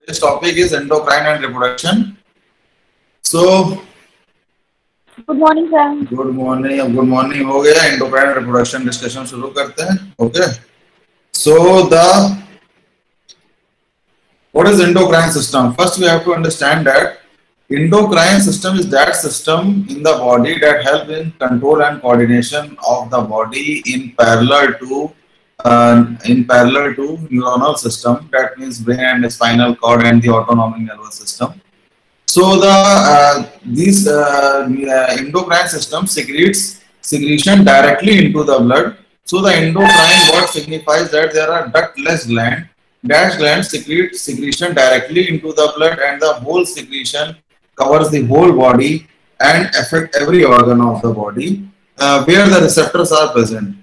This topic is endocrine and reproduction. So, good morning sir. Good morning हो गया। endocrine and reproduction discussion शुरू करते हैं। Okay, so what is endocrine system? First, we have to understand that endocrine system is that system in the body that helps in control and coordination of the body in parallel to neuronal system. That means brain and spinal cord and the autonomic nervous system. So these endocrine system secretion directly into the blood. So the endocrine word signifies that there are ductless gland. That gland secrete secretion directly into the blood, and the whole secretion covers the whole body and affect every organ of the body where the receptors are present.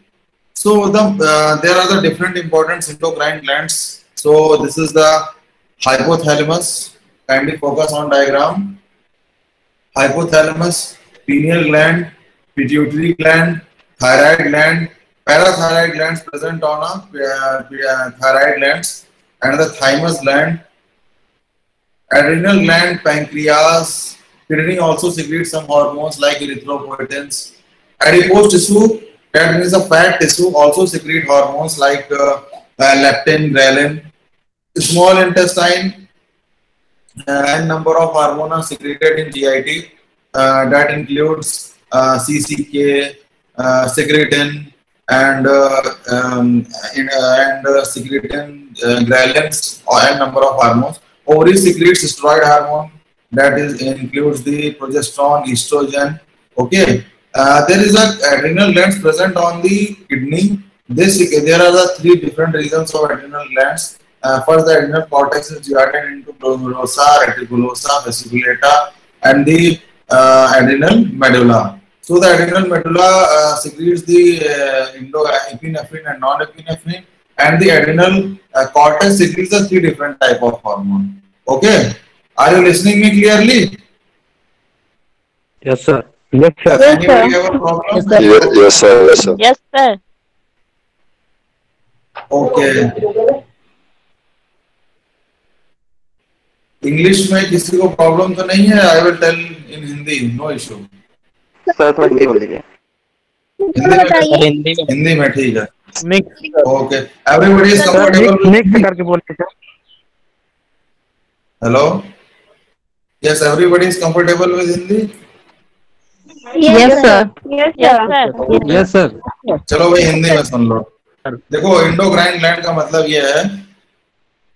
So there are the different important endocrine glands. So this is the hypothalamus. Kindly focus on diagram. Hypothalamus, pineal gland, pituitary gland, thyroid gland, parathyroid glands present on a thyroid glands, and the thymus gland, adrenal gland, pancreas. Kidney also secretes some hormones like erythropoietins. Adipose tissue, that means the fat tissue, also secrete hormones like leptin, ghrelin. Small intestine, and number of hormones are secreted in GIT. That includes CCK, secretin, and secretin, ghrelins, and number of hormones. Ovary secretes steroid hormone. That is includes the progesterone, estrogen. Okay. There is a adrenal glands present on the kidney. There are the three different regions of adrenal glands. First, the adrenal cortex is divided into glomerulosa, reticulosa, fasciculata, and the adrenal medulla. So the adrenal medulla secretes the epinephrine and non-epinephrine, and the adrenal cortex secretes the three different type of hormone. Okay, are you listening me clearly? Yes, sir. Yes, sir. Anybody have a problem? Yes, sir. Yes, sir. Yes, sir. Yes sir. Okay. English में किसी को problem तो नहीं है? I will tell in Hindi, no issue. Sir थोड़ा हिंदी बोल दीजिए। हिंदी में ठीक है। Mix okay, everybody is comfortable. Mix करके बोलिए sir. Hello, yes, everybody is comfortable with Hindi? Yes sir. Yes sir. चलो भाई हिंदी में सुन लो। देखो, एंडोक्राइन ग्लैंड का मतलब ये है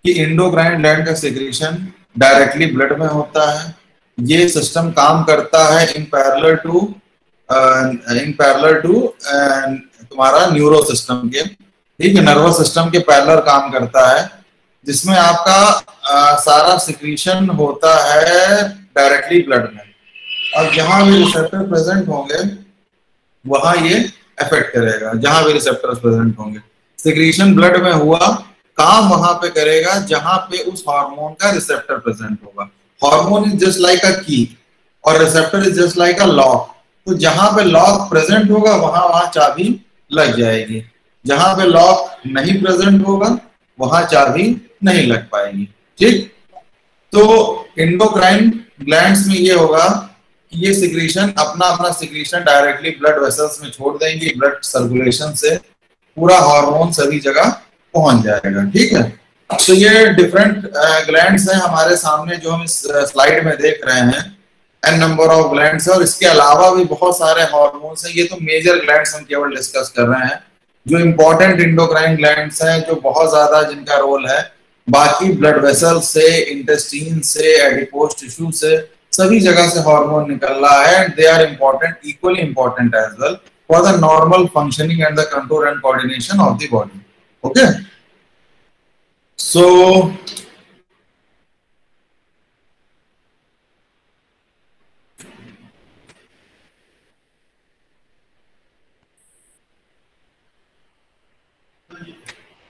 कि एंडोक्राइन ग्लैंड का सेक्रेशन डायरेक्टली ब्लड में होता है। ये सिस्टम काम करता है इन पैरेलल टू तुम्हारा न्यूरो सिस्टम के, ठीक है, नर्वस सिस्टम के पैरेलल काम करता है, जिसमें आपका सारा सिक्रीशन होता है डायरेक्टली ब्लड में। और जहां भी रिसेप्टर प्रेजेंट होंगे वहां ये अफेक्ट करेगा। जहां भी रिसेप्टर्स प्रेजेंट होंगे, सिक्रीशन ब्लड में हुआ, काम वहां पे करेगा जहां पे उस हार्मोन का रिसेप्टर प्रेजेंट होगा। हार्मोन इज जस्ट लाइक अ की और receptor is just like a lock. तो जहां पे लॉक प्रेजेंट होगा वहां चाबी लग जाएगी। जहां पे लॉक नहीं प्रेजेंट होगा वहां चाबी नहीं लग पाएगी। ठीक, तो एंडोक्राइन ग्लैंड्स में ये होगा कि ये सिक्रीशन अपना सिक्रीशन डायरेक्टली ब्लड वेसल्स में छोड़ देंगे। ब्लड सर्कुलेशन से पूरा हार्मोन सभी जगह पहुंच जाएगा। ठीक है, तो ये डिफरेंट ग्लैंड्स हैं हमारे सामने जो हम इस स्लाइड में देख रहे हैं। एन नंबर ऑफ ग्लैंड्स है और इसके अलावा भी बहुत सारे हार्मोन्स हैं। ये तो मेजर ग्लैंड्स हम केवल डिस्कस कर रहे हैं। जो इंपॉर्टेंट एंडोक्राइन ग्लैंड्स हैं, जो बहुत ज्यादा जिनका रोल है, बाकी ब्लड वेसल से, इंटेस्टाइन से, एडिपोज टिश्यू से, सभी जगह से हार्मोन निकल रहा है। They are important, equally important as well for the normal functioning and the control and coordination of the body. Okay, so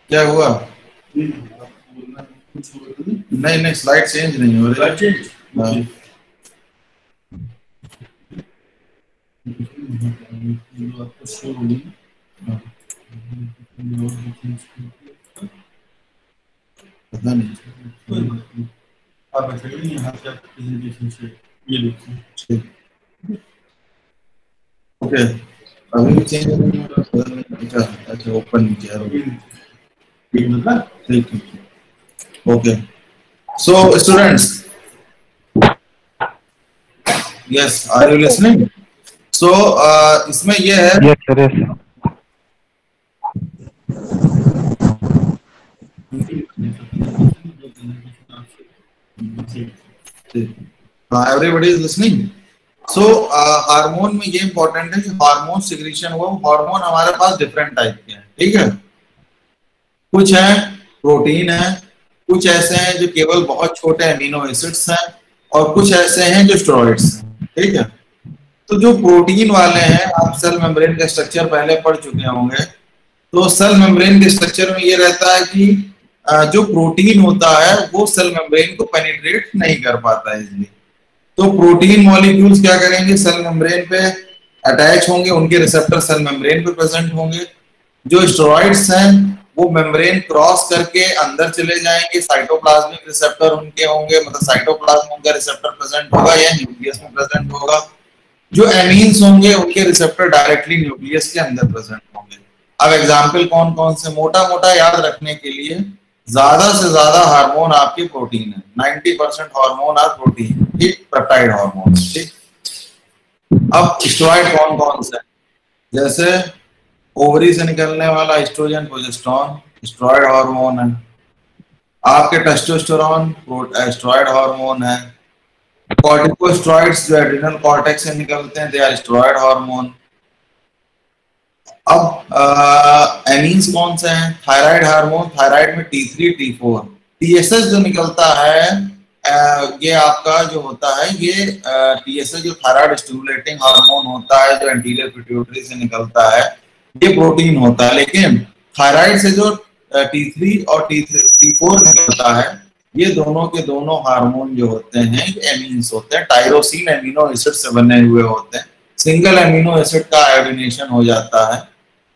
क्या हुआ? नहीं, स्लाइड चेंज नहीं हो रही। पता नहीं। आप बताइए यहाँ क्या प्रेजेंटेशन से ये देखिए। ओके, अभी भी चेंज अच्छा अच्छा ओपन नीचे है ठीक है ठीक ठीक। Okay, so students, yes are you listening? So इसमें ये है Yes, sir. Yes, sir. Everybody is listening. So hormone में ये इंपॉर्टेंट है कि हार्मोन सिक्रीशन हुआ, हार्मोन हमारे पास डिफरेंट टाइप के हैं, ठीक है। कुछ है प्रोटीन है, कुछ ऐसे हैं जो केवल बहुत छोटे अमीनो एसिड्स हैं, और कुछ ऐसे हैं जो स्टेरॉइड्स हैं, ठीक है। तो जो प्रोटीन वाले हैं, आप सेल मेम्ब्रेन का स्ट्रक्चर पहले पढ़ चुके होंगे। तो सेल मेम्ब्रेन के स्ट्रक्चर में ये रहता है कि जो प्रोटीन होता है वो सेल मेम्ब्रेन को पेनिट्रेट नहीं कर पाता है इजीली। तो प्रोटीन मॉलिक्यूल्स क्या करेंगे, सेल मेम्ब्रेन पे अटैच होंगे, उनके रिसेप्टर सेल मेम्ब्रेन पे प्रेजेंट होंगे। जो स्टेरॉइड्स हैं वो मेम्ब्रेन क्रॉस करके अंदर चले जाएंगे, साइटोप्लाज्मिक रिसेप्टर उनके होंगे, मतलब साइटोप्लाज्म उनका रिसेप्टर प्रेजेंट होगा या न्यूक्लियस में प्रेजेंट होगा। जो एमीन्स होंगे उनके रिसेप्टर डायरेक्टली न्यूक्लियस के अंदर प्रेजेंट होंगे। अब एग्जाम्पल कौन कौन से, मोटा मोटा याद रखने के लिए ज्यादा से ज्यादा हार्मोन आपके प्रोटीन है, 90% हार्मोन आर प्रोटीन, ठीक, पेप्टाइड हार्मोन, ठीक। अब स्टेरॉइड कौन कौन से, जैसे ओवरी से निकलने वाला एस्ट्रोजन प्रोजेस्टेरॉन स्टेरॉइड हार्मोन है, आपके टेस्टोस्टेरोन स्टेरॉइड हार्मोन है, कॉर्टिकोस्टेरॉइड्स जो एड्रिनल कॉर्टेक्स से निकलते हैं दे आर स्टेरॉइड हार्मोन। अब एमीन्स कौन से हैं, थायराइड हार्मोन, थायराइड में T3 T4, TSH जो निकलता है ये आपका जो होता है ये TSH जो थायराइड स्टिमुलेटिंग हार्मोन होता है, जो एंटीरियर पिट्यूटरी से निकलता है, ये प्रोटीन होता है। लेकिन थायराइड से जो T3 और T4 निकलता है, ये दोनों के दोनों हार्मोन जो होते हैं ये एमीन्स होते हैं, टायरोसिन एमिनो एसिड से बने हुए होते हैं। सिंगल एमिनो एसिड का आयोडीनेशन हो जाता है,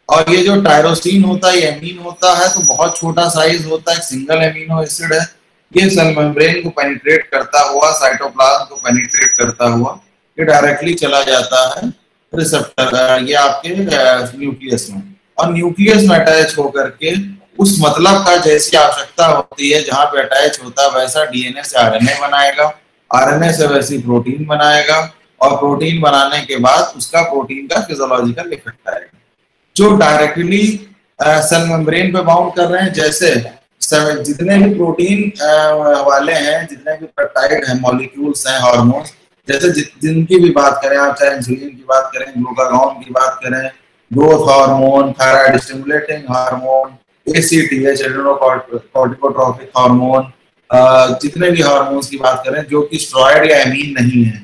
और ये जो टायरोसिन होता है ये एमीन होता है, तो बहुत छोटा साइज होता है, सिंगल एमिनो एसिड है। ये सेल मेम्ब्रेन को पेनिट्रेट करता हुआ, साइटोप्लाज्म को पेनिट्रेट करता हुआ ये डायरेक्टली चला जाता है रिसेप्टर, ये आपके न्यूक्लियस में, और न्यूक्लियस में अटैच होकर के उस मतलब का जैसी आवश्यकता होती है, जहां पे अटैच होता है वैसा डीएनए से आरएनए बनाएगा, आरएनए से वैसी प्रोटीन बनाएगा, और प्रोटीन बनाने के बाद उसका प्रोटीन का फिजियोलॉजिकल इफेक्ट आएगा। जो डायरेक्टली सेल मेम्ब्रेन पे बाउंड कर रहे हैं, जैसे जितने भी प्रोटीन वाले हैं, जितने भी पेप्टाइड हैं, मॉलिक्यूल्स हैं, हार्मोन्स, जैसे जिनकी भी बात करें आप, चाहे इंसुलिन की बात करें, ग्लूकागॉन की बात करें, growth hormone, thyroid stimulating hormone, ACTH corticotropic hormone, जितने भी हार्मोन्स की बात करें जो कि स्टेरॉइड या एमीन नहीं है,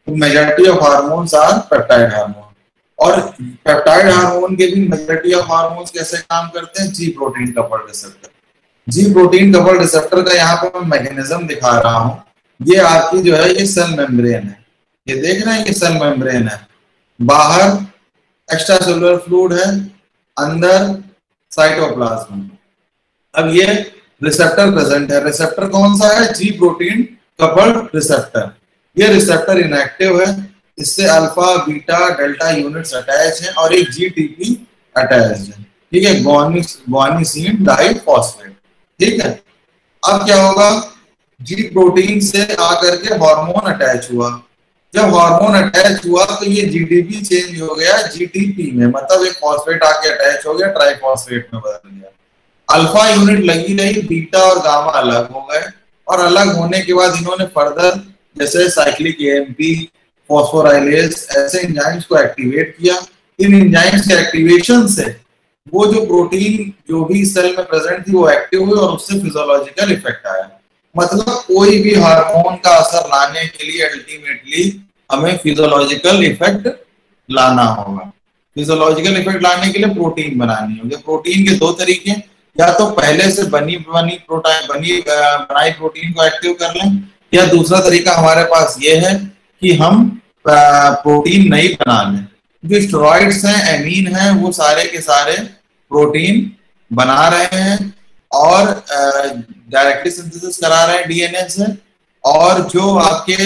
तो majority of hormones are peptide hormone. और पेप्टाइड हार्मोन के भी मेजॉरिटी ऑफ हार्मोन्स कैसे काम करते हैं, G protein coupled receptor. G protein coupled receptor का यहाँ पर मैं मैकेनिज्म दिखा रहा हूँ। ये आपकी जो है ये सेल मेम्ब्रेन है, ये देख रहे हैं, ये सेल मेम्ब्रेन है, बाहर एक्स्ट्रा सेलुलर फ्लूइड है, अंदर साइटोप्लाज्म। अब ये रिसेप्टर प्रेजेंट है, रिसेप्टर कौन सा है, जी प्रोटीन कपल्ड रिसेप्टर। ये रिसेप्टर इनएक्टिव है, इससे alpha beta delta units attach हैं, और एक GTP अटैच है, ठीक है, गुआनिसिन डाइफॉस्फेट, ठीक है। अब क्या होगा, जी प्रोटीन से आकर के हार्मोन अटैच हुआ, जब हार्मोन अटैच हुआ तो ये GTP चेंज हो गया GTP में, मतलब एक फॉस्फेट आके अटैच हो गया, ट्राइफॉस्फेट में बदल गया। अल्फा यूनिट लगी रही, बीटा और गामा अलग हो गए, और अलग होने के बाद इन्होंने फर्दर जैसे साइक्लिक AMP, फॉस्फोराइलेज, ऐसे एंजाइम्स को एक्टिवेट किया। इन एंजाइम्स के एक्टिवेशन से वो जो प्रोटीन जो भी सेल में प्रेजेंट थी वो एक्टिव हुई, और उससे फिजियोलॉजिकल इफेक्ट आया। मतलब कोई भी हार्मोन का असर लाने के लिए अल्टीमेटली हमें फिजियोलॉजिकल इफेक्ट लाना होगा। फिजियोलॉजिकल इफेक्ट लाने के लिए प्रोटीन बनानी होगी। प्रोटीन के दो तरीके, या तो पहले से बनाई प्रोटीन को एक्टिव कर लें, या दूसरा तरीका हमारे पास ये है कि हम प्रोटीन नहीं बना लें। जो स्टेरॉइड्स हैं, एमीन हैं, वो सारे के सारे प्रोटीन बना रहे हैं और डायरेक्टली सिंथेसिस करा रहे हैं डीएनए से, और जो आपके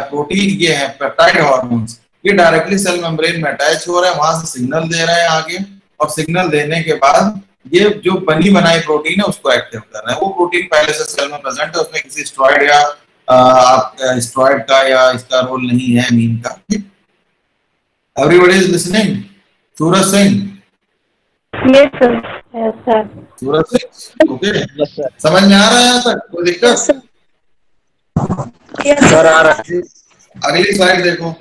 प्रोटीन ये हैं पेप्टाइड हार्मोन्स, ये डायरेक्टली सेल मेम्ब्रेन में अटैच हो रहे हैं, वहां से सिग्नल दे रहे हैं आगे, और सिग्नल देने के बाद ये जो बनी बनाई प्रोटीन है उसको एक्टिव कर रहे हैं। वो प्रोटीन पहले से सेल में प्रेजेंट है, उसमें किसी स्टेरॉइड या स्टेरॉइड का या इसका रोल नहीं है अमीन का। Everybody is listening? Suraj Singh? Yes, sir. Yes, sir. Suraj Singh, okay, समझ में आ रहा है यहाँ तक? कोई दिक्कत? सर आ रहा है। अगली स्लाइड देखो।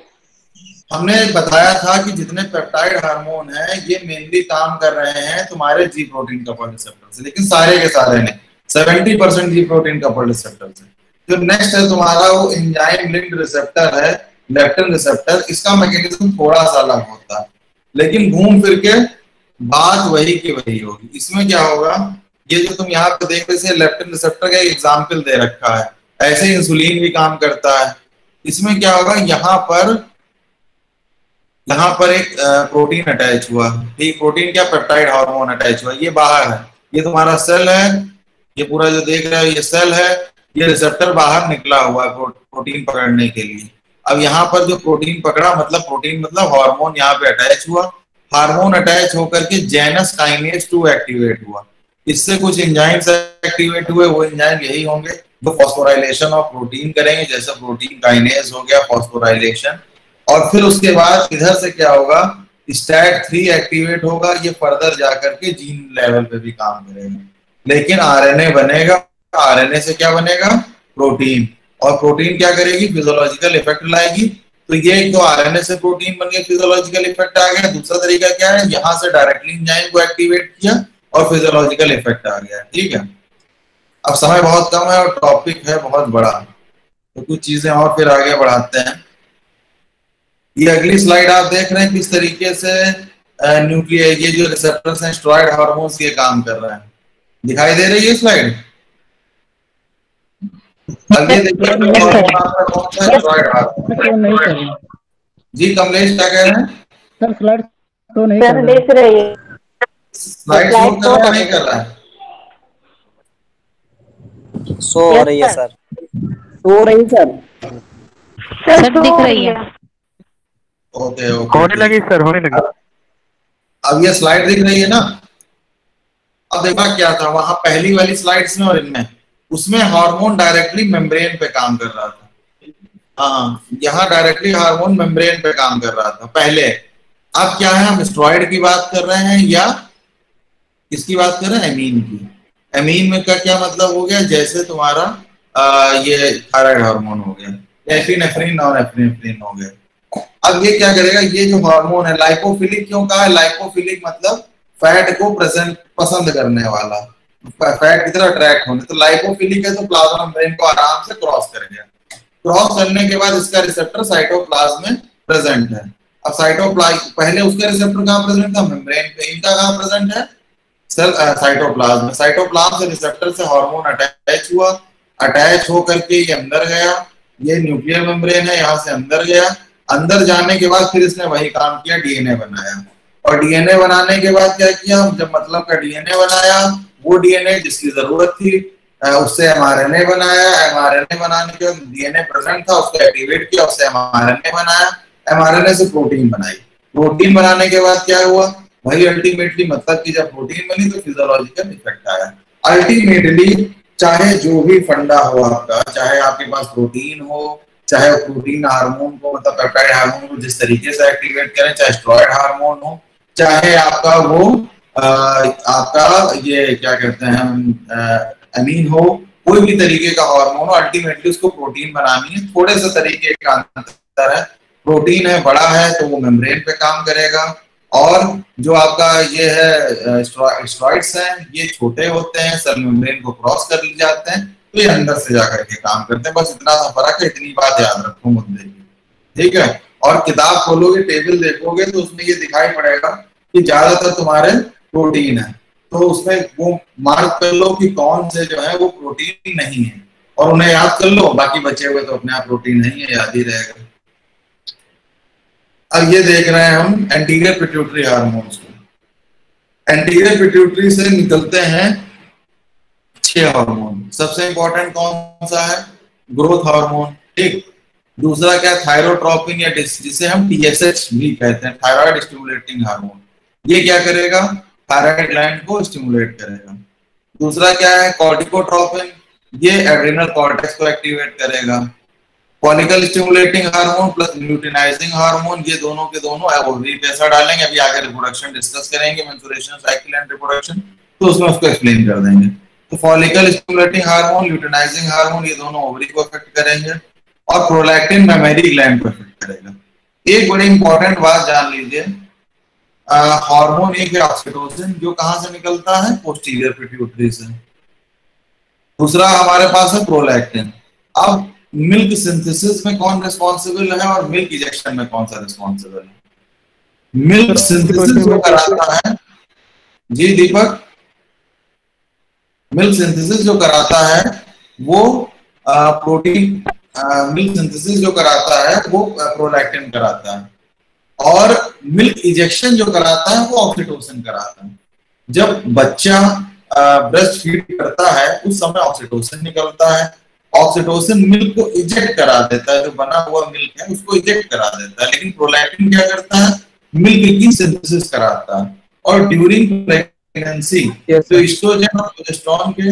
हमने बताया था कि जितने पेप्टाइड हार्मोन हैं ये मेनली काम कर रहे हैं तुम्हारे जी प्रोटीन कपल रिसेप्टर से, लेकिन सारे के सारे नहीं, 70% जी प्रोटीन कपल रिसेप्टर से। जो नेक्स्ट है तुम्हारा वो एंजाइम लिंक्ड रिसेप्टर है, लेप्टिन रिसेप्टर। इसका मैकेनिज्म थोड़ा सा अलग होता है, लेकिन घूम फिर के बात वही की वही होगी। इसमें क्या होगा, ये जो तुम यहाँ पे देख रहे थे लेप्टिन रिसेप्टर का एग्जाम्पल दे रखा है, ऐसे ही इंसुलिन भी काम करता है। इसमें क्या होगा, यहाँ पर एक प्रोटीन अटैच हुआ, ठीक, प्रोटीन क्या, पेप्टाइड हार्मोन अटैच हुआ, ये बाहर है, ये तुम्हारा सेल है, ये पूरा जो देख रहे हो ये सेल है, ये रिसेप्टर बाहर निकला हुआ है प्रोटीन पकड़ने के लिए। अब यहाँ पर जो प्रोटीन पकड़ा, प्रोटीन मतलब हार्मोन यहाँ पे अटैच हुआ, हार्मोन अटैच होकर के जेनस काइनेज 2 एक्टिवेट हुआ, इससे कुछ एंजाइम्स एक्टिवेट हुए, वो एंजाइम यही होंगे जो फॉस्फोराइलेशन ऑफ प्रोटीन करेंगे, जैसे प्रोटीन काइनेज हो गया, फॉस्फोराइलेशन। और फिर उसके बाद इधर से क्या होगा, STAT3 एक्टिवेट होगा, ये फर्दर जाकर के जीन लेवल पे भी काम करेगा। लेकिन आरएनए बनेगा, आरएनए से क्या बनेगा, प्रोटीन, और प्रोटीन क्या करेगी, फिजियोलॉजिकल इफेक्ट लाएगी। तो ये एक तो आरएनए से प्रोटीन बन गया, फिजियोलॉजिकल इफेक्ट आ गया। दूसरा तरीका क्या है, यहाँ से डायरेक्टली एंजाइम को एक्टिवेट किया और फिजियोलॉजिकल इफेक्ट आ गया, ठीक है। अब समय बहुत कम है और टॉपिक है बहुत बड़ा, तो कुछ चीजें और फिर आगे बढ़ाते हैं। ये अगली स्लाइड आप देख रहे हैं किस तरीके से न्यूक्लियर, ये जो रिसेप्टर्स हैं स्टेरॉइड हार्मोन्स के काम कर रहे हैं, दिखाई दे रही है स्लाइड? अब ये देखिए कौन सा स्टेरॉइड हार्मोन। जी कमलेश क्या कह रहे हैं? सर स्लाइड तो नहीं सर देख रही है, स्लाइड शो कर रहा है नहीं कर रहा है? शो हो रही है सर, हो रही सर, सर दिख रही है। ओके ओके, होने लगी सर, होने लगी। अब ये स्लाइड दिख रही है ना? अब देखा क्या था वहां पहली वाली स्लाइड्स में और इनमें, उसमें हार्मोन डायरेक्टली मेम्ब्रेन पे काम कर रहा था, हाँ, यहाँ डायरेक्टली हार्मोन मेम्ब्रेन पे काम कर रहा था पहले। अब क्या है, हम स्टेरॉइड की बात कर रहे हैं या किसकी बात कर रहे हैं, एमीन की। एमीन में का क्या मतलब हो गया, जैसे तुम्हारा ये थायराइड हार्मोन हो गया, एपिनेफ्रिन और एपिनेफ्रिन हो गया। अब ये क्या करेगा, ये जो हार्मोन है लाइपोफिलिक, क्यों कहा है लाइपोफिलिक, मतलब फैट को पसंद करने वाला, फैट की तरह अट्रैक्ट होने। तो लाइपोफिलिक है तो प्लाज्मा मेम्ब्रेन को आराम से क्रॉस कर गया। क्रॉस करने के बाद इसका रिसेप्टर साइटोप्लाज्म में प्रेजेंट है। अब साइटोप्लाज्म, पहले उसका रिसेप्टर कहाँ प्रेजेंट था, मेम्ब्रेन पे, इनका कहाँ प्रेजेंट है, सेल साइटोप्लाज्म में। साइटोप्लाज्म से रिसेप्टर से हार्मोन अटैच हुआ, अटैच होकर के ये अंदर गया, ये न्यूक्लियर मेम्ब्रेन है, यहाँ से अंदर गया। अंदर जाने के बाद फिर इसने वही काम किया, डीएनए बनाया। और डीएनए बनाने के बाद क्या किया, जब मतलब का डीएनए बनाया, वो डीएनए जिसकी जरूरत थी उससे एमआरएनए बनाया। एमआरएनए बनाने के बाद डीएनए प्रेजेंट था, उसको एक्टिवेट किया, उससे एमआरएनए बनाया। एमआरएनए से प्रोटीन बनाई। प्रोटीन बनाने के बाद क्या हुआ, वही अल्टीमेटली मतलब कि जब प्रोटीन बनी तो फिजियोलॉजिकल इफेक्ट आया। अल्टीमेटली चाहे जो भी फंडा हो आपका, चाहे आपके पास प्रोटीन हो, चाहे प्रोटीन हार्मोन को मतलब पेप्टाइड हार्मोन को जिस तरीके से एक्टिवेट करें, चाहे स्टेरॉइड हार्मोन हो, चाहे आपका वो आपका ये क्या कहते हैं अमीन हो, कोई भी तरीके का हार्मोन हो, अल्टीमेटली उसको प्रोटीन बनानी है। थोड़े से तरीके का अंतर है, प्रोटीन है बड़ा है तो वो मेम्ब्रेन पे काम करेगा, और जो आपका ये है स्टेरॉइड्स हैं ये छोटे होते हैं, सेल मेम्ब्रेन को क्रॉस कर जाते हैं, तो ये अंदर से जाकर के काम करते हैं। बस इतना सा फर्क है, इतनी बात याद रखो मुद्दे की, ठीक है। और किताब खोलोगे, टेबल देखोगे तो उसमें ये दिखाई पड़ेगा कि ज्यादातर तुम्हारे प्रोटीन है, तो उसमें वो मार्क कर लो कि कौन से जो है वो प्रोटीन नहीं है, और उन्हें याद कर लो, बाकी बचे हुए तो अपने आप प्रोटीन नहीं है, याद ही रहेगा। अब ये देख रहे हैं हम एंटीरियर पिट्यूटरी हार्मोन्स को। एंटीरियर पिट्यूटरी से निकलते हैं 6 हार्मोन। सबसे इंपॉर्टेंट कौन सा है, ग्रोथ हार्मोन, ठीक। दूसरा क्या, थायरोट्रोपिन या जिसे हम टीएसएच भी कहते हैं, थायराइड स्टिमुलेटिंग हार्मोन। ये क्या करेगा, थायराइड ग्लैंड को स्टिमुलेट करेगा। दूसरा क्या है, कॉर्टिकोट्रोपिन, ये एड्रिनल कॉर्टेक्स को एक्टिवेट करेगा। Follicle stimulating hormone plus luteinizing hormone, ये दोनों के दोनों ओवरी पे असर डालेंगे। अभी आगे रिप्रोडक्शन डिस्कस करेंगे, मेंस्ट्रुएशन साइकिल एंड रिप्रोडक्शन, तो उसमें उसको एक्सप्लेन कर देंगे। तो follicle stimulating hormone, luteinizing hormone, ये दोनों ओवरी को अफेक्ट करेंगे। और प्रोलैक्टिन मेमरी ग्लैंड को अफेक्ट करेगा। एक बड़ी इंपॉर्टेंट बात जान लीजिए, हार्मोन एक है ऑक्सीटोसिन, जो कहां से निकलता है, पोस्टीरियर पिट्यूटरी से। दूसरा हमारे पास है प्रोलैक्टिन। अब मिल्क सिंथेसिस में कौन रिस्पॉन्सिबल है और मिल्क इजेक्शन में कौन सा रिस्पॉन्सिबल है? मिल्क सिंथेसिस जो कराता है, जी दीपक, मिल्क सिंथेसिस जो कराता है वो प्रोटीन, मिल्क सिंथेसिस जो कराता है वो प्रोलैक्टिन कराता है, और मिल्क इजेक्शन जो कराता है वो ऑक्सीटोसिन कराता है। जब बच्चा ब्रेस्ट फीड करता है उस समय ऑक्सीटोसिन निकलता है। ऑक्सीटोसिन मिल्क को इजेक्ट करा देता है, जो बना हुआ मिल्क है उसको इजेक्ट करा देता है। लेकिन प्रोलैक्टिन क्या करता है, मिल्क की सिंथेसिस कराता है। और ड्यूरिंग प्रेगनेंसी तो एस्ट्रोजन और प्रोजेस्टेरोन के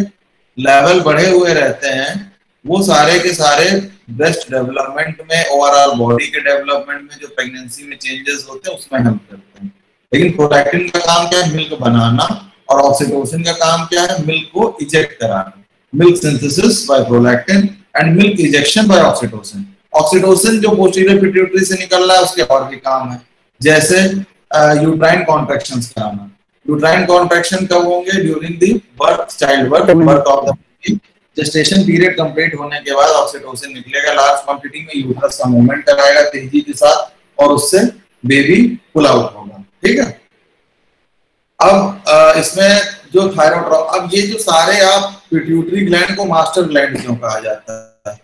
लेवल बढ़े हुए रहते हैं, वो सारे के सारे ब्रेस्ट डेवलपमेंट में, ओवरऑल बॉडी के डेवलपमेंट में, जो प्रेगनेंसी में चेंजेस होते हैं उसमें हेल्प करते हैं। लेकिन प्रोलैक्टिन का काम क्या है, मिल्क बनाना, और ऑक्सीटोसिन का काम क्या है, मिल्क को इजेक्ट कराना। Milk synthesis by prolactin and milk ejection by oxytocin. Oxytocin जो पोस्टीरियर पिट्यूटरी से निकल रहा है उसके और भी काम है, जैसे यूट्राइन कॉन्ट्रैक्शंस कराना। यूट्राइन कॉन्ट्रैक्शन कब होंगे, during the birth, child birth of the baby. Gestation period complete होने के बाद ऑक्सीटोसिन निकलेगा लार्ज क्वांटिटी में, यूट्रस का मूवमेंट कराएगा तेजी के साथ, और उससे बेबी पुल आउट होगा, ठीक है। अब इसमें जो थायरोट्रोप, अब ये जो सारे, आप पिट्यूटरी ग्लैंड को मास्टर ग्लैंड क्यों कहा जाता है,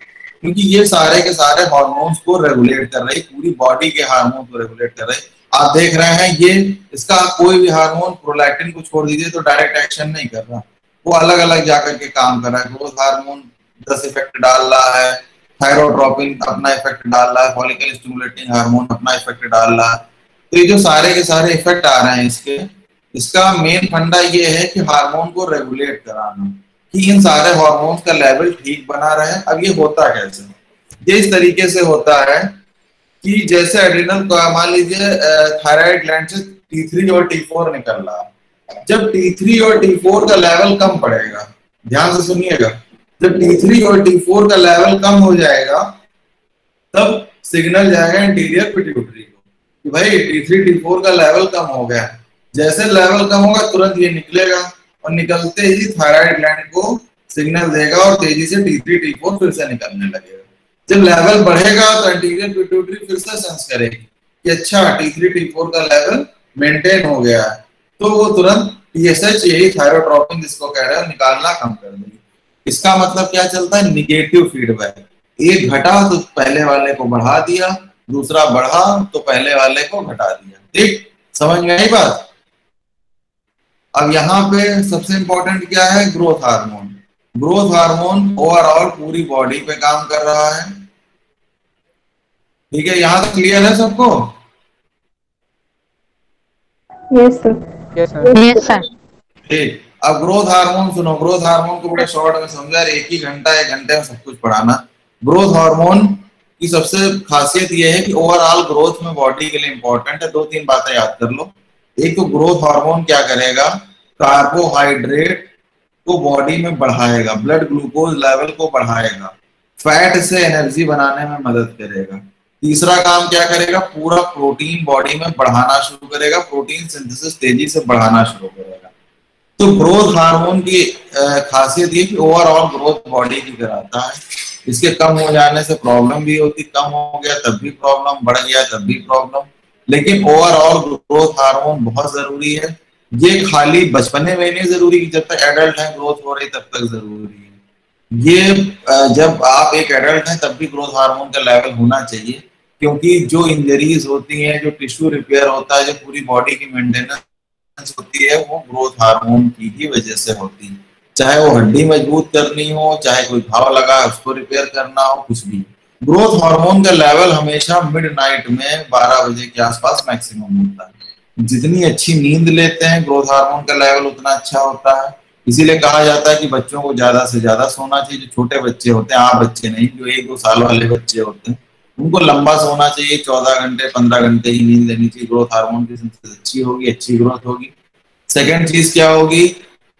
क्योंकि ये सारे के सारे हार्मोन्स को रेगुलेट कर रही, पूरी बॉडी के हार्मोन को रेगुलेट कर रही। आप देख रहे हैं ये, इसका कोई भी हार्मोन, प्रोलैक्टिन को छोड़ दीजिए तो डायरेक्ट एक्शन नहीं कर रहा, वो अलग अलग जाकर के काम कर रहा है। ग्रोथ हार्मोन 10 इफेक्ट डाल रहा है, थायरोट्रोपिन अपना इफेक्ट डाल रहा है, फॉलिकल स्टिमुलेटिंग हार्मोन अपना इफेक्ट डाल रहा है। तो ये जो सारे के सारे इफेक्ट आ रहे हैं इसके, इसका मेन फंडा ये है कि हार्मोन को रेगुलेट कराना, कि इन सारे हार्मोन्स का लेवल ठीक बना रहे। अब ये होता कैसे, ये इस तरीके से होता है कि जैसे एड्रिनल, मान लीजिए थायराइड ग्लैंड से T3 और T4 निकल रहा है। जब T3 और T4 का लेवल कम पड़ेगा, ध्यान से सुनिएगा, जब T3 और T4 का लेवल कम हो जाएगा तब सिग्नल जाएगा इंटीरियर पिट्यूटरी को कि भाई T3 T4 का लेवल कम हो गया। जैसे लेवल कम होगा तुरंत ये निकलेगा, और निकलते ही थायराइड ग्लैंड को सिग्नल देगा और तेजी से T3 T4 फिर से निकलने लगेगा। जब लेवल बढ़ेगा तो इंटीरियर पिट्यूटरी फिर से सेंस करेगी कि अच्छा T3 T4 का लेवल मेंटेन हो गया है, तो वो तुरंत TSH, यही थायरोट्रोपिन जिसको कह रहे हैं, निकालना कम कर देगी। इसका मतलब क्या चलता है, निगेटिव फीडबैक। एक घटा तो पहले वाले को बढ़ा दिया, दूसरा बढ़ा तो पहले वाले को घटा दिया, ठीक, समझ में आई बात। अब यहाँ पे सबसे इंपॉर्टेंट क्या है, growth hormone. Growth hormone overall पूरी बॉडी पे काम कर रहा है, ठीक है, यहाँ तक क्लियर है सबको? Yes sir. Yes sir. ठीक, अब ग्रोथ हार्मोन सुनो। ग्रोथ हार्मोन को बड़े शॉर्ट में समझा, एक ही घंटा, 1 घंटे में सब कुछ पढ़ाना। ग्रोथ हार्मोन की सबसे खासियत यह है कि ओवरऑल ग्रोथ में बॉडी के लिए इंपॉर्टेंट है। 2-3 बातें याद कर लो। एक तो ग्रोथ हार्मोन क्या करेगा, कार्बोहाइड्रेट को बॉडी में बढ़ाएगा, ब्लड ग्लूकोज लेवल को बढ़ाएगा, फैट से एनर्जी बनाने में मदद करेगा। तीसरा काम क्या करेगा, पूरा प्रोटीन बॉडी में बढ़ाना शुरू करेगा, प्रोटीन सिंथेसिस तेजी से बढ़ाना शुरू करेगा। तो ग्रोथ हार्मोन की खासियत ये कि ओवरऑल ग्रोथ बॉडी की कराता है। इसके कम हो जाने से प्रॉब्लम भी होती, कम हो गया तब भी प्रॉब्लम, बढ़ गया तब भी प्रॉब्लम, लेकिन ओवरऑल ग्रोथ हार्मोन बहुत जरूरी है। ये खाली बचपने में नहीं जरूरी कि जब तक एडल्ट है ग्रोथ हो रही तब तक जरूरी है। ये जब आप एक एडल्ट हैं तब भी ग्रोथ हार्मोन का लेवल होना चाहिए, क्योंकि जो इंजरीज होती हैं, जो टिश्यू रिपेयर होता है, जो पूरी बॉडी की मेंटेनेंस होती है, वो ग्रोथ हार्मोन की ही वजह से होती है। चाहे वो हड्डी मजबूत करनी हो, चाहे कोई घाव लगा है उसको रिपेयर करना हो, कुछ भी। ग्रोथ हार्मोन का लेवल हमेशा मिडनाइट में 12 बजे के आसपास मैक्सिमम होता है। जितनी अच्छी नींद लेते हैं ग्रोथ हार्मोन का लेवल उतना अच्छा होता है। इसीलिए कहा जाता है कि बच्चों को ज्यादा से ज्यादा सोना चाहिए। जो छोटे बच्चे होते हैं, आप बच्चे नहीं, जो 1-2 साल वाले बच्चे होते हैं, उनको लंबा सोना चाहिए। 14 घंटे 15 घंटे की नींद लेनी चाहिए। ग्रोथ हार्मोन की सिंथेसिस अच्छी होगी, अच्छी ग्रोथ होगी। सेकेंड चीज क्या होगी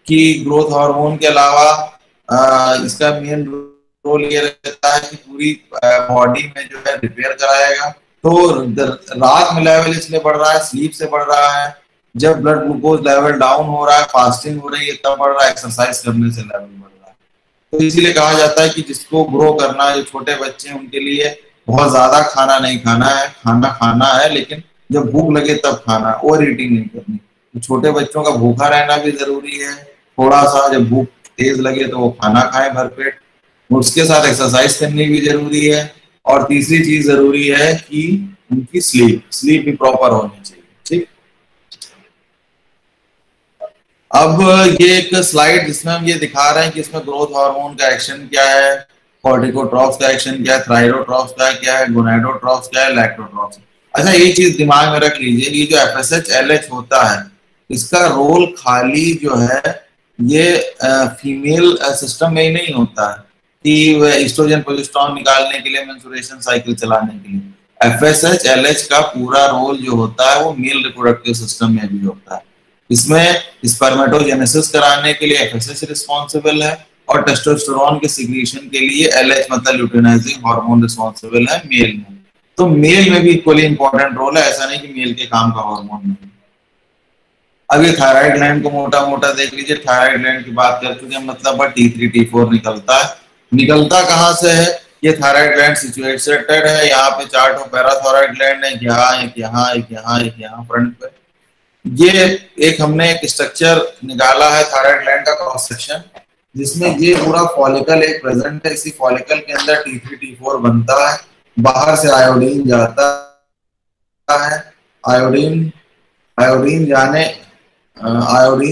कि ग्रोथ हार्मोन के अलावा इसका मेन रोल ये रहता है कि पूरी बॉडी में जो है रिपेयर कराएगा। तो रात में लेवल इसलिए बढ़ रहा है, स्लीप से बढ़ रहा है। जब ब्लड ग्लूकोज लेवल डाउन हो रहा है, फास्टिंग हो रही है, तब बढ़ रहा है। एक्सरसाइज करने से लेवल बढ़ रहा है। तो इसीलिए कहा जाता है कि जिसको ग्रो करना है, जो छोटे बच्चे हैं, उनके लिए बहुत ज्यादा खाना नहीं खाना है। खाना खाना है, लेकिन जब भूख लगे तब खाना, ओवर ईटिंग नहीं करनी। तो छोटे बच्चों का भूखा रहना भी जरूरी है। थोड़ा सा जब भूख तेज लगे तो वो खाना खाएं भरपेट। उसके साथ एक्सरसाइज करनी भी जरूरी है। और तीसरी चीज जरूरी है कि उनकी स्लीप भी प्रॉपर होनी चाहिए। ठीक, अब ये एक स्लाइड जिसमें हम ये दिखा रहे हैं कि इसमें ग्रोथ हार्मोन का एक्शन क्या है, कॉर्टिकोट्रॉप्स का एक्शन क्या है, थायरोट्रॉप्स का क्या है, गोनाडोट्रॉप्स क्या है, लैक्टोट्रॉप्स। अच्छा, ये चीज दिमाग में रख लीजिए, ये जो FSH LH होता है, इसका रोल खाली जो है ये फीमेल सिस्टम में ही नहीं होता है कि वह एस्ट्रोजन प्रोजेस्टेरोन निकालने के लिए, मेंस्ट्रुएशन साइकिल चलाने के लिए। FSH LH का पूरा रोल जो होता है वो मेल रिप्रोडक्टिव सिस्टम में भी होता है। इसमें स्पर्मेटोजेनेसिस कराने के लिए FSH रिस्पॉन्सिबल है, और टेस्टोस्टेरोन के सिक्रीशन के लिए LH मतलब ल्यूटिनाइजिंग हार्मोन रिस्पॉन्सिबल है मेल में। तो मेल में भी इक्वली इंपॉर्टेंट रोल है, ऐसा नहीं कि मेल के काम का हार्मोन नहीं। अब ये थायराइड ग्लैंड को मोटा मोटा देख लीजिए। थायराइड ग्लैंड की बात कर चुके हैं, मतलब T3 T4 निकलता है। निकलता कहाँ से है? ये थायराइड ग्लैंड सिचुएटेड है, यहाँ पे 4 पैराथायराइड ग्लैंड है, यहाँ एक यहाँ एक यहाँ एक यहाँ फ्रंट पे। ये एक हमने एक स्ट्रक्चर निकाला है थायराइड ग्लैंड का क्रॉस सेक्शन, जिसमें ये पूरा फॉलिकल एक प्रेजेंट है। इसी फॉलिकल के अंदर T3 T4 बनता है, बाहर से आयोडीन जाता है। आयोडीन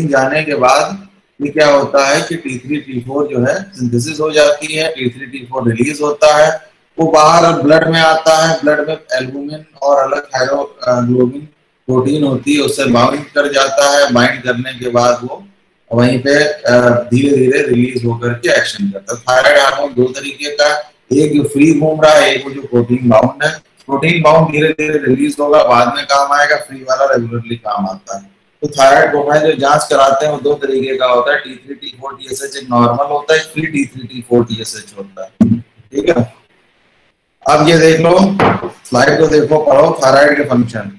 जाने के बाद ये क्या होता है कि T3 T4 जो है सिंथेसिस हो जाती है, T3 T4 रिलीज होता है, वो बाहर ब्लड में आता है। ब्लड में एल्बुमिन और अलग थायरोग्लोबिन प्रोटीन होती है, उससे बाइंड कर जाता है। बाइंड करने के बाद वो वहीं पे धीरे धीरे रिलीज होकर के एक्शन करता है। थायराइड हार्मोन 2 तरीके का, एक जो फ्री घूम रहा है, एक वो जो प्रोटीन बाउंड है। प्रोटीन बाउंड धीरे धीरे रिलीज होगा, बाद में काम आएगा, फ्री वाला रेगुलरली काम आता है। तो थायराइड प्रोफाइल जो जांच कराते हैं वो 2 तरीके का होता है, T3 T4 TSH एक नॉर्मल होता है, फ्री T3 T4 TSH होता है। ठीक है, अब ये देख लो, स्लाइड को देखो, पढ़ो थायराइड के फंक्शन।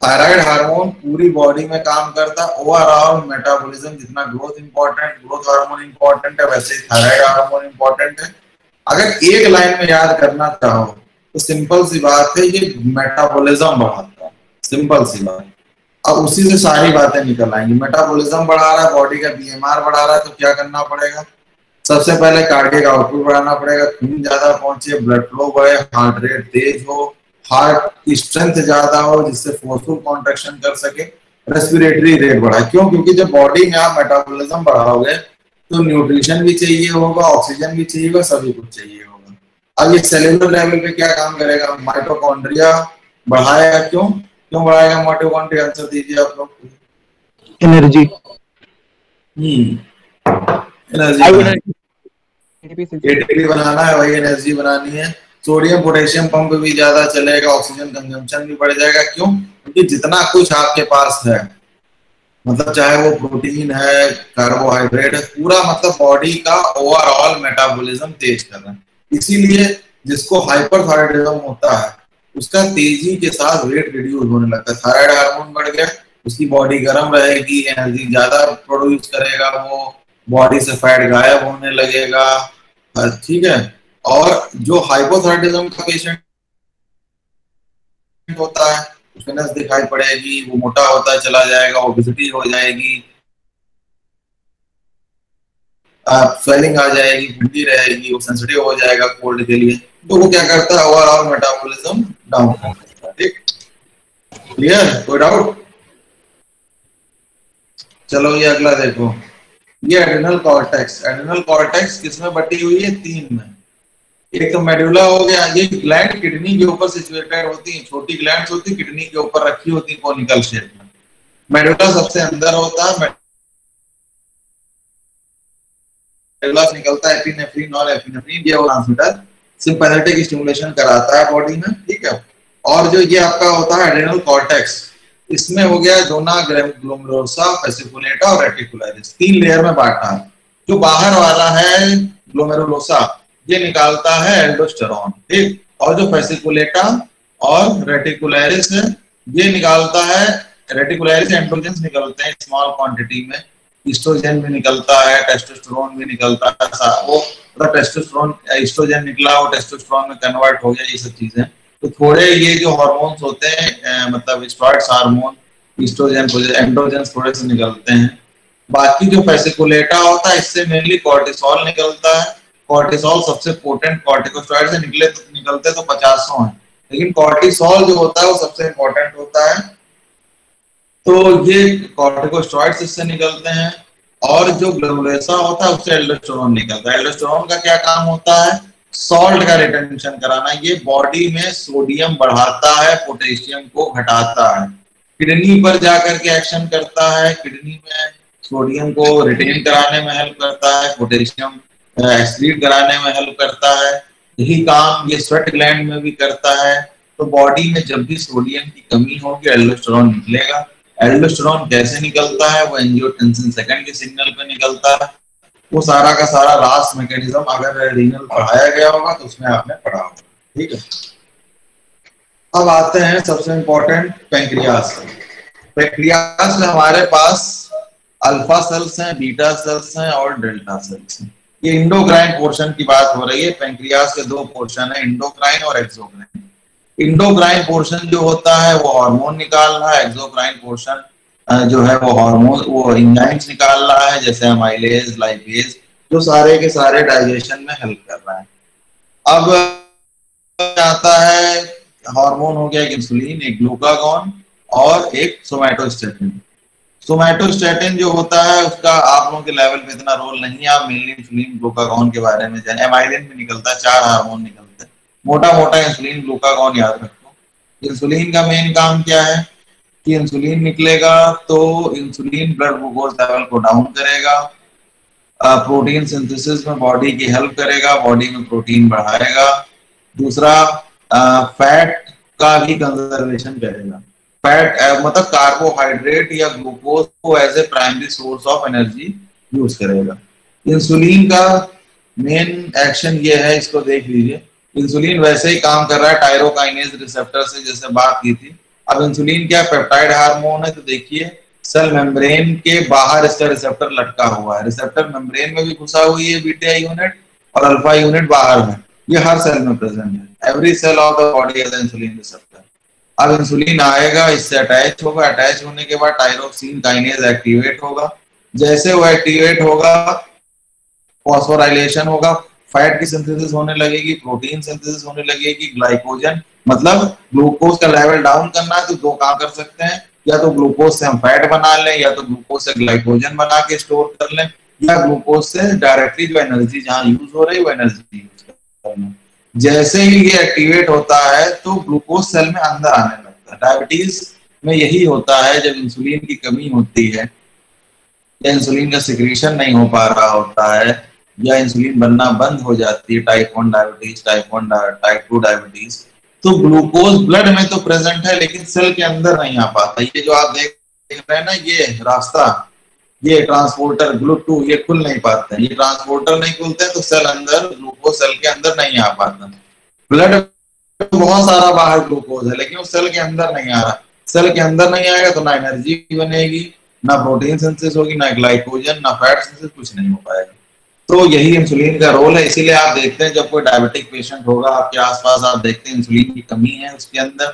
थायराइड हार्मोन पूरी बॉडी में काम करता है। ओवरऑल मेटाबॉलिज्म, जितना growth important, growth hormone important है, वैसे ही थायराइड हार्मोन इंपॉर्टेंट है। अगर एक लाइन में याद करना चाहो तो सिंपल सी बात है, ये मेटाबॉलिज्म बढ़ाता है, सिंपल सी बात। अब उसी से सारी बातें निकल आएंगी। मेटाबॉलिज्म बढ़ा रहा है, बॉडी का BMR बढ़ा रहा है, तो क्या करना पड़ेगा? सबसे पहले कार्डियक आउटपुट बढ़ाना पड़ेगा, खून ज्यादा पहुंचे, ब्लड फ्लो बढ़े, हार्ट रेट तेज हो, हार्ट की स्ट्रेंथ ज्यादा हो जिससे फोर्सफुल कॉन्ट्रैक्शन कर सके, रेस्पिरेटरी रेट बढ़ाए। क्यों? क्योंकि जब बॉडी में आप मेटाबॉलिज्म बढ़ाओगे तो न्यूट्रिशन भी चाहिए होगा, ऑक्सीजन भी चाहिए होगा, सभी कुछ चाहिए होगा। अब ये सेलुलर लेवल पे क्या काम करेगा? माइटोकॉन्ड्रिया बढ़ाएगा। क्यों बढ़ाएगा माइटोकॉन्ड्रिया? आंसर दीजिए आप लोग। एनर्जी एटीपी बनाना है, वही एनर्जी बनानी है। सोडियम पोटेशियम पंप भी ज्यादा चलेगा, ऑक्सीजन कंजम्पशन भी बढ़ जाएगा। क्यों? क्योंकि जितना कुछ आपके पास है, मतलब चाहे वो प्रोटीन है, कार्बोहाइड्रेट है, पूरा मतलब बॉडी का ओवरऑल मेटाबॉलिज्म तेज कर रहा है। इसीलिए जिसको हाइपरथायराइडिज्म होता है उसका तेजी के साथ वेट रिड्यूस होने लगता है। थायराइड हार्मोन बढ़ गया, उसकी बॉडी गर्म रहेगी, एनर्जी ज्यादा प्रोड्यूस करेगा, वो बॉडी से फैट गायब होने लगेगा। ठीक है, और जो हाइपोथायराइडिज्म का पेशेंट होता है उसके नस दिखाई पड़ेगी, वो मोटा होता चला जाएगा, ओबेसिटी हो जाएगी, स्वेलिंग आ जाएगी, ठंडी रहेगी, वो सेंसिटिव हो जाएगा कोल्ड के लिए। तो वो क्या करता है? ओवरऑल मेटाबॉलिज्म डाउन कर देता है। ठीक, क्लियर? कोई डाउट? चलो ये अगला देखो, ये एड्रेनल कॉर्टेक्स, एड्रेनल कॉर्टेक्स किसमें बटी हुई है? 3 में। एक तो मेडुला हो गया, ये ग्लैंड किडनी के ऊपर सिचुएटेड होती है, छोटी ग्लैंड्स होती है, किडनी के ऊपर रखी होती है कोनिकल शेप में। मेडुला सबसे अंदर होता है, मेडुला से निकलता है एपिनेफ्रिन, और एपिनेफ्रिन ये ट्रांसमीटर सिंपैथेटिक स्टिमुलेशन कराता है बॉडी में, ठीक है। और जो ये आपका होता है एड्रेनल कॉर्टेक्स, इसमें हो गया जोना ग्लोमेरुलोसा, फेसिकुलेटा और रेटिकुलरिस, 3 लेयर में बांटा है। जो बाहर वाला है ग्लोमेरुलोसा, ये निकालता है एल्डोस्टेरॉन, ठीक। और जो फेसिकुलेटा और रेटिकुलरिस है, ये निकालता है, रेटिकुलरिस एंड्रोजेंस निकलते हैं स्मॉल क्वांटिटी में, ईस्ट्रोजन भी निकलता है, टेस्टोस्टेरोन भी निकलता है, वो मतलब टेस्टोस्टेरोन, ईस्ट्रोजन निकला, वो टेस्टोस्टेरोन में कन्वर्ट हो गया, ये सब चीजें। तो थोड़े ये जो हार्मोन्स होते हैं मतलब स्टेरॉइड्स हार्मोन, ईस्ट्रोजन, एंड्रोजन थोड़े से निकलते हैं। बाकी जो फेसिकुलेटा होता है, इससे मेनली कॉर्टिसोल निकलता है। कॉर्टिसोल सबसे पोटेंट, कॉर्टिकोस्टेरॉइड से निकलते तो 50 हैं, लेकिन कॉर्टिसोल जो होता है वो सबसे इंपॉर्टेंट होता है। तो ये कॉर्टिकोस्टेरॉइड्स इससे निकलते हैं। और जो ग्लोमेरुलोसा होता है उससे एल्डोस्टेरोन निकलता है। एल्डोस्टेरोन का क्या काम होता है? सॉल्ट का रिटेंशन कराना। ये बॉडी में सोडियम बढ़ाता है, पोटेशियम को घटाता है, किडनी पर जाकर के एक्शन करता है, किडनी में सोडियम को रिटेन कराने में हेल्प करता है, पोटेशियम एक्सक्रीट कराने में हेल्प करता है। यही काम ये स्वेट ग्लैंड में भी करता है। तो बॉडी में जब भी सोडियम की कमी होगी एल्डोस्टेरोन निकलेगा। एल्डोस्टेरोन कैसे निकलता है? वो एंजियोटेंसिन सेकंड के सिग्नल पे निकलता है। वो सारा का सारा रास मैकेनिज्म अगर रीनल पढ़ाया गया होगा तो उसमें आपने पढ़ा होगा, ठीक है। अब आते हैं सबसे इंपॉर्टेंट पैंक्रियास। पैंक्रियास में हमारे पास अल्फा सेल्स हैं, बीटा सेल्स हैं और डेल्टा सेल्स हैं। ये इंडोक्राइन पोर्शन की बात हो रही है। पैंक्रियास के 2 पोर्शन है, इंडोक्राइन और एक्सोक्राइन। इंडोक्राइन पोर्शन जो होता है वो हार्मोन निकाल रहा है, एक्सोक्राइन पोर्शन जो है वो हार्मोन, वो एंजाइम्स निकाल रहा है, जैसे अमाइलेज, लाइपेज, जो सारे के सारे डाइजेशन में हेल्प कर रहा है। अब आता है हार्मोन, हो गया एक इंसुलिन, एक ग्लूकागॉन और एक सोमैटोस्टेटिन। सोमैटोस्टेटिन जो होता है उसका आप लोगों के लेवल पे इतना रोल नहीं है, आप मेनली इंसुलिन ग्लूकागॉन के बारे में जाने। एमाइलिन भी निकलता है, 4 हार्मोन निकलते हैं, मोटा मोटा इंसुलिन ग्लूकागॉन याद रखो। इंसुलिन का मेन काम क्या है कि इंसुलिन निकलेगा तो इंसुलिन ब्लड ग्लूकोज लेवल को डाउन करेगा, प्रोटीन सिंथेसिस में बॉडी की हेल्प करेगा, बॉडी में प्रोटीन बढ़ाएगा। दूसरा फैट का भी कंजर्वेशन करेगा। फैट मतलब कार्बोहाइड्रेट या ग्लूकोज को as a primary source of energy use करेगा। इंसुलिन का मेन एक्शन ये है, इसको देख लीजिए। इंसुलिन वैसे ही काम कर रहा है टायरोकाइनेज रिसेप्टर से, जैसे बात की थी। अब इंसुलिन क्या पेप्टाइड हार्मोन है, तो देखिए सेल मेम्ब्रेन के बाहर इसका रिसेप्टर लटका हुआ है। रिसेप्टर मेम्ब्रेन में भी घुसा हुई है बीटा यूनिट, और अल्फा यूनिट बाहर में। ये हर सेल में प्रेजेंट है। Every cell of the body has insulin receptor. अब इंसुलिन आएगा, इससे अटैच होगा, अटैच होने के बाद टायरोक्सिन काइनेज एक्टिवेट होगा। जैसे वो एक्टिवेट होगा, फॉस्फोराइलेशन होगा, फैट की सिंथेसिस होने लगेगी, प्रोटीन सिंथेसिस होने लगेगी, ग्लाइकोजन मतलब ग्लूकोज का लेवल डाउन करना है तो 2 काम कर सकते हैं, या तो ग्लूकोज से हम फैट बना लें, या तो ग्लूकोज से ग्लाइकोजन बना के स्टोर कर लें, या ग्लूकोज से डायरेक्टली जो एनर्जी जहां यूज हो रही है वो एनर्जी यूज कर लें। जैसे ही ये एक्टिवेट होता है तो ग्लूकोज सेल में अंदर आने लगता है। डायबिटीज में यही होता है, जब इंसुलिन की कमी होती है या इंसुलिन का सिक्रीशन नहीं हो पा रहा होता है, या इंसुलिन बनना बंद हो जाती है, टाइप 1 डायबिटीज, टाइप 2 डायबिटीज, तो ग्लूकोज ब्लड में तो प्रेजेंट है लेकिन सेल के अंदर नहीं आ पाता। ये जो आप देख रहे हैं ना, ये रास्ता, ये ट्रांसपोर्टर GLUT2, ये खुल नहीं पाते हैं। ये ट्रांसपोर्टर नहीं खुलते तो सेल अंदर, ग्लूकोज सेल के अंदर नहीं आ पाता। ब्लड बहुत सारा बाहर ग्लूकोज है लेकिन वो सेल के अंदर नहीं आ रहा। सेल के अंदर नहीं आएगा तो ना एनर्जी बनेगी, ना प्रोटीन सिंथेसिस होगी, ना ग्लाइकोजन, ना फैट सिंथेसिस, कुछ नहीं हो पाएगा। तो यही इंसुलिन का रोल है। इसीलिए आप देखते हैं जब कोई डायबिटिक पेशेंट होगा आपके आसपास, आप देखते हैं इंसुलिन की कमी है उसके अंदर,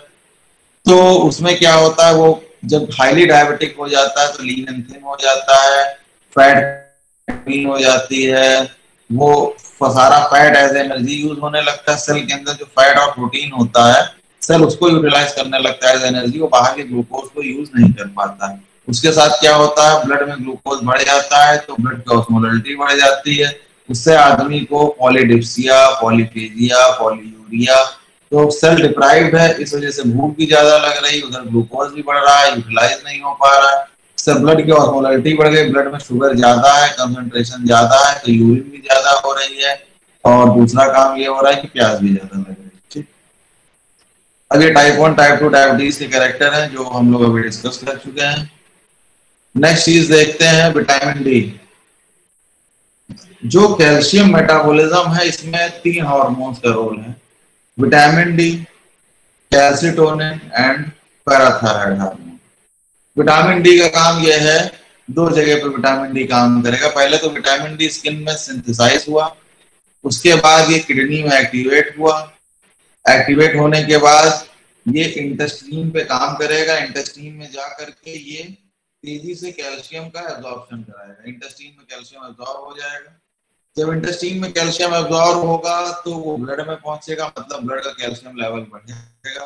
तो उसमें क्या होता है, वो जब हाईली डायबिटिक हो जाता है तो लीन एंड थिन हो जाता है, फैट लीन हो जाती है, वो सारा फैट एज एनर्जी यूज होने लगता है। सेल के अंदर जो फैट और प्रोटीन होता है, सेल उसको यूटिलाइज करने लगता है एज एनर्जी, वो बाहर के ग्लूकोज को यूज नहीं कर पाता है। उसके साथ क्या होता है, ब्लड में ग्लूकोज बढ़ जाता है तो ब्लड की ऑस्मोलरिटी बढ़ जाती है। उससे आदमी को पॉलीडिप्सिया, पॉलीफेजिया, पॉलीयूरिया, तो सेल डिप्राइव्ड है, इस वजह से भूख भी ज्यादा लग रही, उधर ग्लूकोज भी बढ़ रहा है, यूटिलाइज नहीं हो पा रहा है, इससे ब्लड की ऑस्मोलरिटी बढ़ गई, ब्लड में शुगर ज्यादा है, कंसंट्रेशन ज्यादा है, तो यूरिन भी ज्यादा हो रही है, और दूसरा काम ये हो रहा है कि प्यास भी ज्यादा लग रही है। ठीक, अब ये टाइप 1 टाइप 2 डायबिटीज के कैरेक्टर हैं जो हम लोग अभी डिस्कस कर चुके हैं। नेक्स्ट चीज देखते हैं विटामिन डी। जो कैल्शियम मेटाबॉलिज्म है इसमें 3 हार्मोन्स का रोल है, vitamin D, calcitonin and parathyroid hormone. Vitamin D का काम यह है, दो जगह पर विटामिन डी काम करेगा। पहले तो विटामिन डी स्किन में सिंथेसाइज हुआ, उसके बाद ये किडनी में एक्टिवेट हुआ, एक्टिवेट होने के बाद ये इंटेस्टाइन पे काम करेगा, इंटेस्टाइन में जा करके ये तेजी से कैल्शियम का एब्जॉर्प्शन कराएगा, इंटेस्टाइन में कैल्शियम एब्जॉर्ब हो जाएगा। जब इंटेस्टाइन में कैल्शियम एब्जॉर्ब होगा तो वो ब्लड में पहुंचेगा, मतलब ब्लड का कैल्शियम लेवल बढ़ेगा।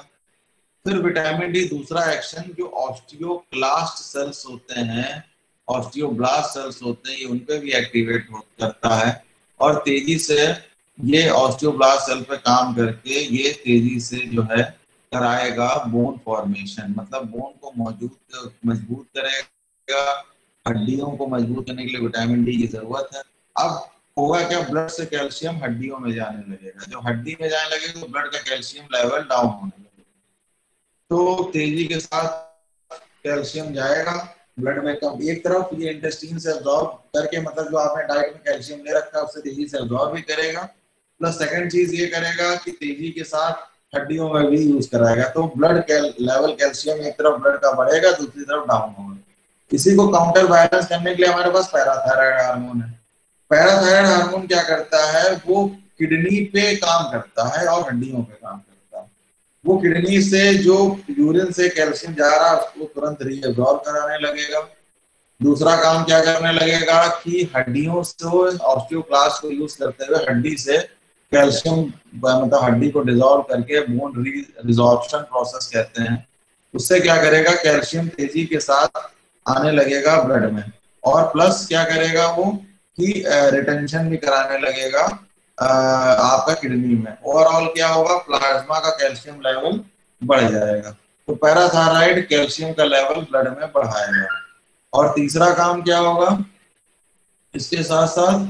फिर विटामिन डी दूसरा एक्शन, जो ऑस्टियोक्लास्ट सेल्स होते हैं, ऑस्टियोब्लास्ट सेल्स होते हैं, ये उन पे भी एक्टिवेट करता है, और तेजी से ये ऑस्टियोब्लास्ट सेल पे काम करके ये तेजी से जो है कराएगा बोन फॉर्मेशन, मतलब बोन को मजबूत करेगा। हड्डियों को मजबूत करने के लिए विटामिन डी की जरूरत है। अब होगा क्या, ब्लड से कैल्शियम हड्डियों में जाने लगेगा, जब हड्डी में जाने लगेगा तो ब्लड का कैल्शियम लेवल डाउन होने लगेगा, तो तेजी के साथ कैल्शियम जाएगा ब्लड में कम। एक तरफ ये इंटेस्टाइन से एब्जॉर्ब करके, मतलब जो आपने डाइट में कैल्शियम ले रखा है उससे तेजी से एब्जॉर्ब भी करेगा, प्लस सेकंड चीज ये करेगा कि तेजी के साथ हड्डियों में भी यूज कराएगा, तो ब्लड लेवल कैल्शियम एक तरफ ब्लड का बढ़ेगा, दूसरी तरफ डाउन होगा। इसी को काउंटर बैलेंस करने के लिए हमारे पास पैराथायराइड हार्मोन है। पैराथायराइड हार्मोन क्या करता है, वो किडनी पे काम करता है और हड्डियों पे काम करता है। वो किडनी से जो यूरिन से कैल्शियम जा रहा है उसको तुरंत रीअब्सॉर्ब कराने लगेगा। दूसरा काम क्या करने लगेगा कि हड्डियों से ऑस्टियोक्लास्ट को यूज करते हुए हड्डी से कैल्शियम, मतलब हड्डी को डिसॉल्व करके बोन रिजॉर्प्शन प्रोसेस कहते हैं, उससे क्या करेगा, कैल्शियम तेजी के साथ आने लगेगा ब्लड में, और प्लस क्या करेगा वो कि रिटेंशन भी कराने लगेगा आपका किडनी में। ओवरऑल क्या होगा, प्लाज्मा का कैल्शियम लेवल बढ़ जाएगा। तो पैराथायराइड कैल्शियम का लेवल ब्लड में बढ़ाएगा। और तीसरा काम क्या होगा इसके साथ साथ,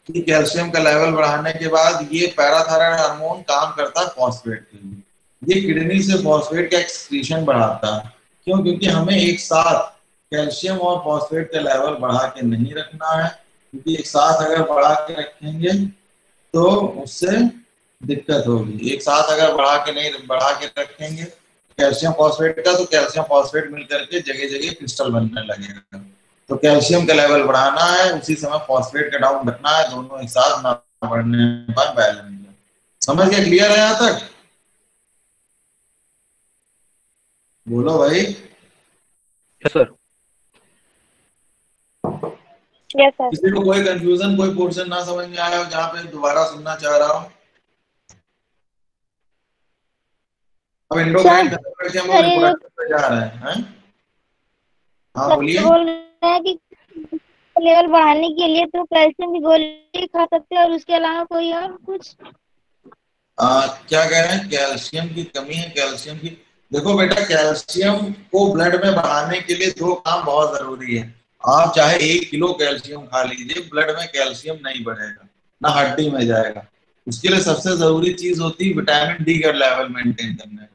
कि कैल्शियम का लेवल बढ़ाने के बाद ये पैराथायराइड हार्मोन काम करता है फॉस्फेट के लिए, ये किडनी से फॉस्फेट का एक्सक्रीशन बढ़ाता है। क्यों, क्योंकि हमें एक साथ कैल्शियम और फॉस्फेट का लेवल बढ़ा के नहीं रखना है, क्योंकि एक साथ अगर बढ़ा के रखेंगे तो उससे दिक्कत होगी। एक साथ अगर बढ़ा के रखेंगे कैल्शियम फॉस्फेट का, तो कैल्शियम फॉस्फेट मिलकर के जगह जगह क्रिस्टल बनने लगेगा। तो कैल्शियम का लेवल बढ़ाना है, उसी समय फॉस्फेट का डाउन रखना है, दोनों एक साथ ना बढ़ने पर बैलेंस। समझ गया, क्लियर है यहां तक? बोलो भाई। Yes sir. Yes sir. किसी को कोई कंफ्यूजन, कोई पोर्शन ना समझ में आया हो जहाँ पे दोबारा सुनना चाह रहा हूँ? अब एंडोक्राइन खत्म करके हम लोग रिप्रोडक्टिव पे जा रहे हैं। हाँ बोलिए। बोल रहे हैं कि लेवल बढ़ाने के लिए तो कैल्शियम की गोली खा सकते हैं, और उसके अलावा कोई और कुछ? क्या कह रहे हैं, कैल्शियम की कमी है, कैल्शियम की, देखो बेटा कैल्शियम को ब्लड में बढ़ाने के लिए दो काम बहुत जरूरी है। आप चाहे 1 किलो कैल्शियम खा लीजिए, ब्लड में कैल्शियम नहीं बढ़ेगा, ना हड्डी में जाएगा। उसके लिए सबसे जरूरी चीज होती है विटामिन डी का लेवल मेंटेन करना।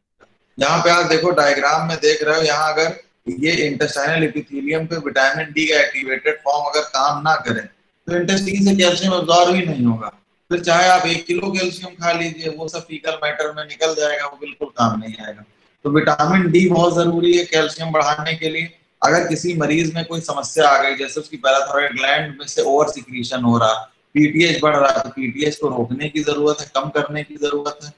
यहाँ पे आप देखो डायग्राम में देख रहे हो, यहाँ अगर ये इंटेस्टाइनल एपिथेलियम पे विटामिन डी का एक्टिवेटेड फॉर्म अगर काम ना करे तो इंटेस्टाइन से कैल्शियम अब्सॉर्ब ही नहीं होगा। फिर चाहे आप 1 किलो कैल्शियम खा लीजिए, वो सब फीकल मैटर में निकल जाएगा, वो बिल्कुल काम नहीं आएगा। तो विटामिन डी बहुत जरूरी है कैल्शियम बढ़ाने के लिए। अगर किसी मरीज में कोई समस्या आ गई, जैसे उसकी पैराथायरॉइड ग्लैंड में से ओवर सिक्रीशन हो रहा, पीटीएच बढ़ रहा है, तो पीटीएच को रोकने की जरूरत है, कम करने की जरूरत है।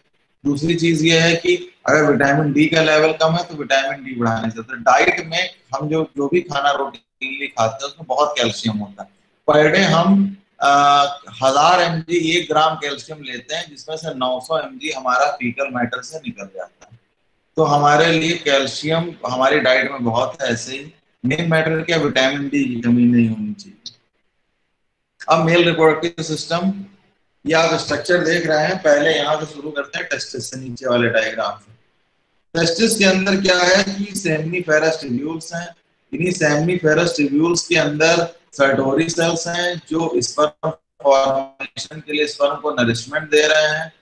दूसरी चीज ये है कि अगर विटामिन डी का लेवल कम है तो विटामिन डी बढ़ाने से। तो डाइट में हम जो भी खाना रोटीनली खाते हैं उसमें बहुत कैल्शियम होता है। पर डे हम 1000 mg 1 ग्राम कैल्शियम लेते हैं, जिसमें से 900 mg हमारा फीकल मैटर से निकल जाता है। तो हमारे लिए कैल्शियम हमारी डाइट में बहुत है। ऐसे ही मेन मैटर क्या, विटामिन डी की कमी नहीं होनी चाहिए। अब मेल रिप्रोडक्टिव सिस्टम, ये आप स्ट्रक्चर देख रहे हैं, पहले यहाँ से शुरू करते हैं टेस्टिस से, नीचे वाले डायग्राम से। टेस्टिस के अंदर क्या है कि सेमिनिफेरस ट्यूब्यूल्स हैं। इन्हीं सेमिनिफेरस ट्यूब्यूल्स के अंदर सर्टोरी सेल्स हैं जो स्पर्म फॉर्मेशन के लिए स्पर्म को नरिशमेंट दे रहे हैं।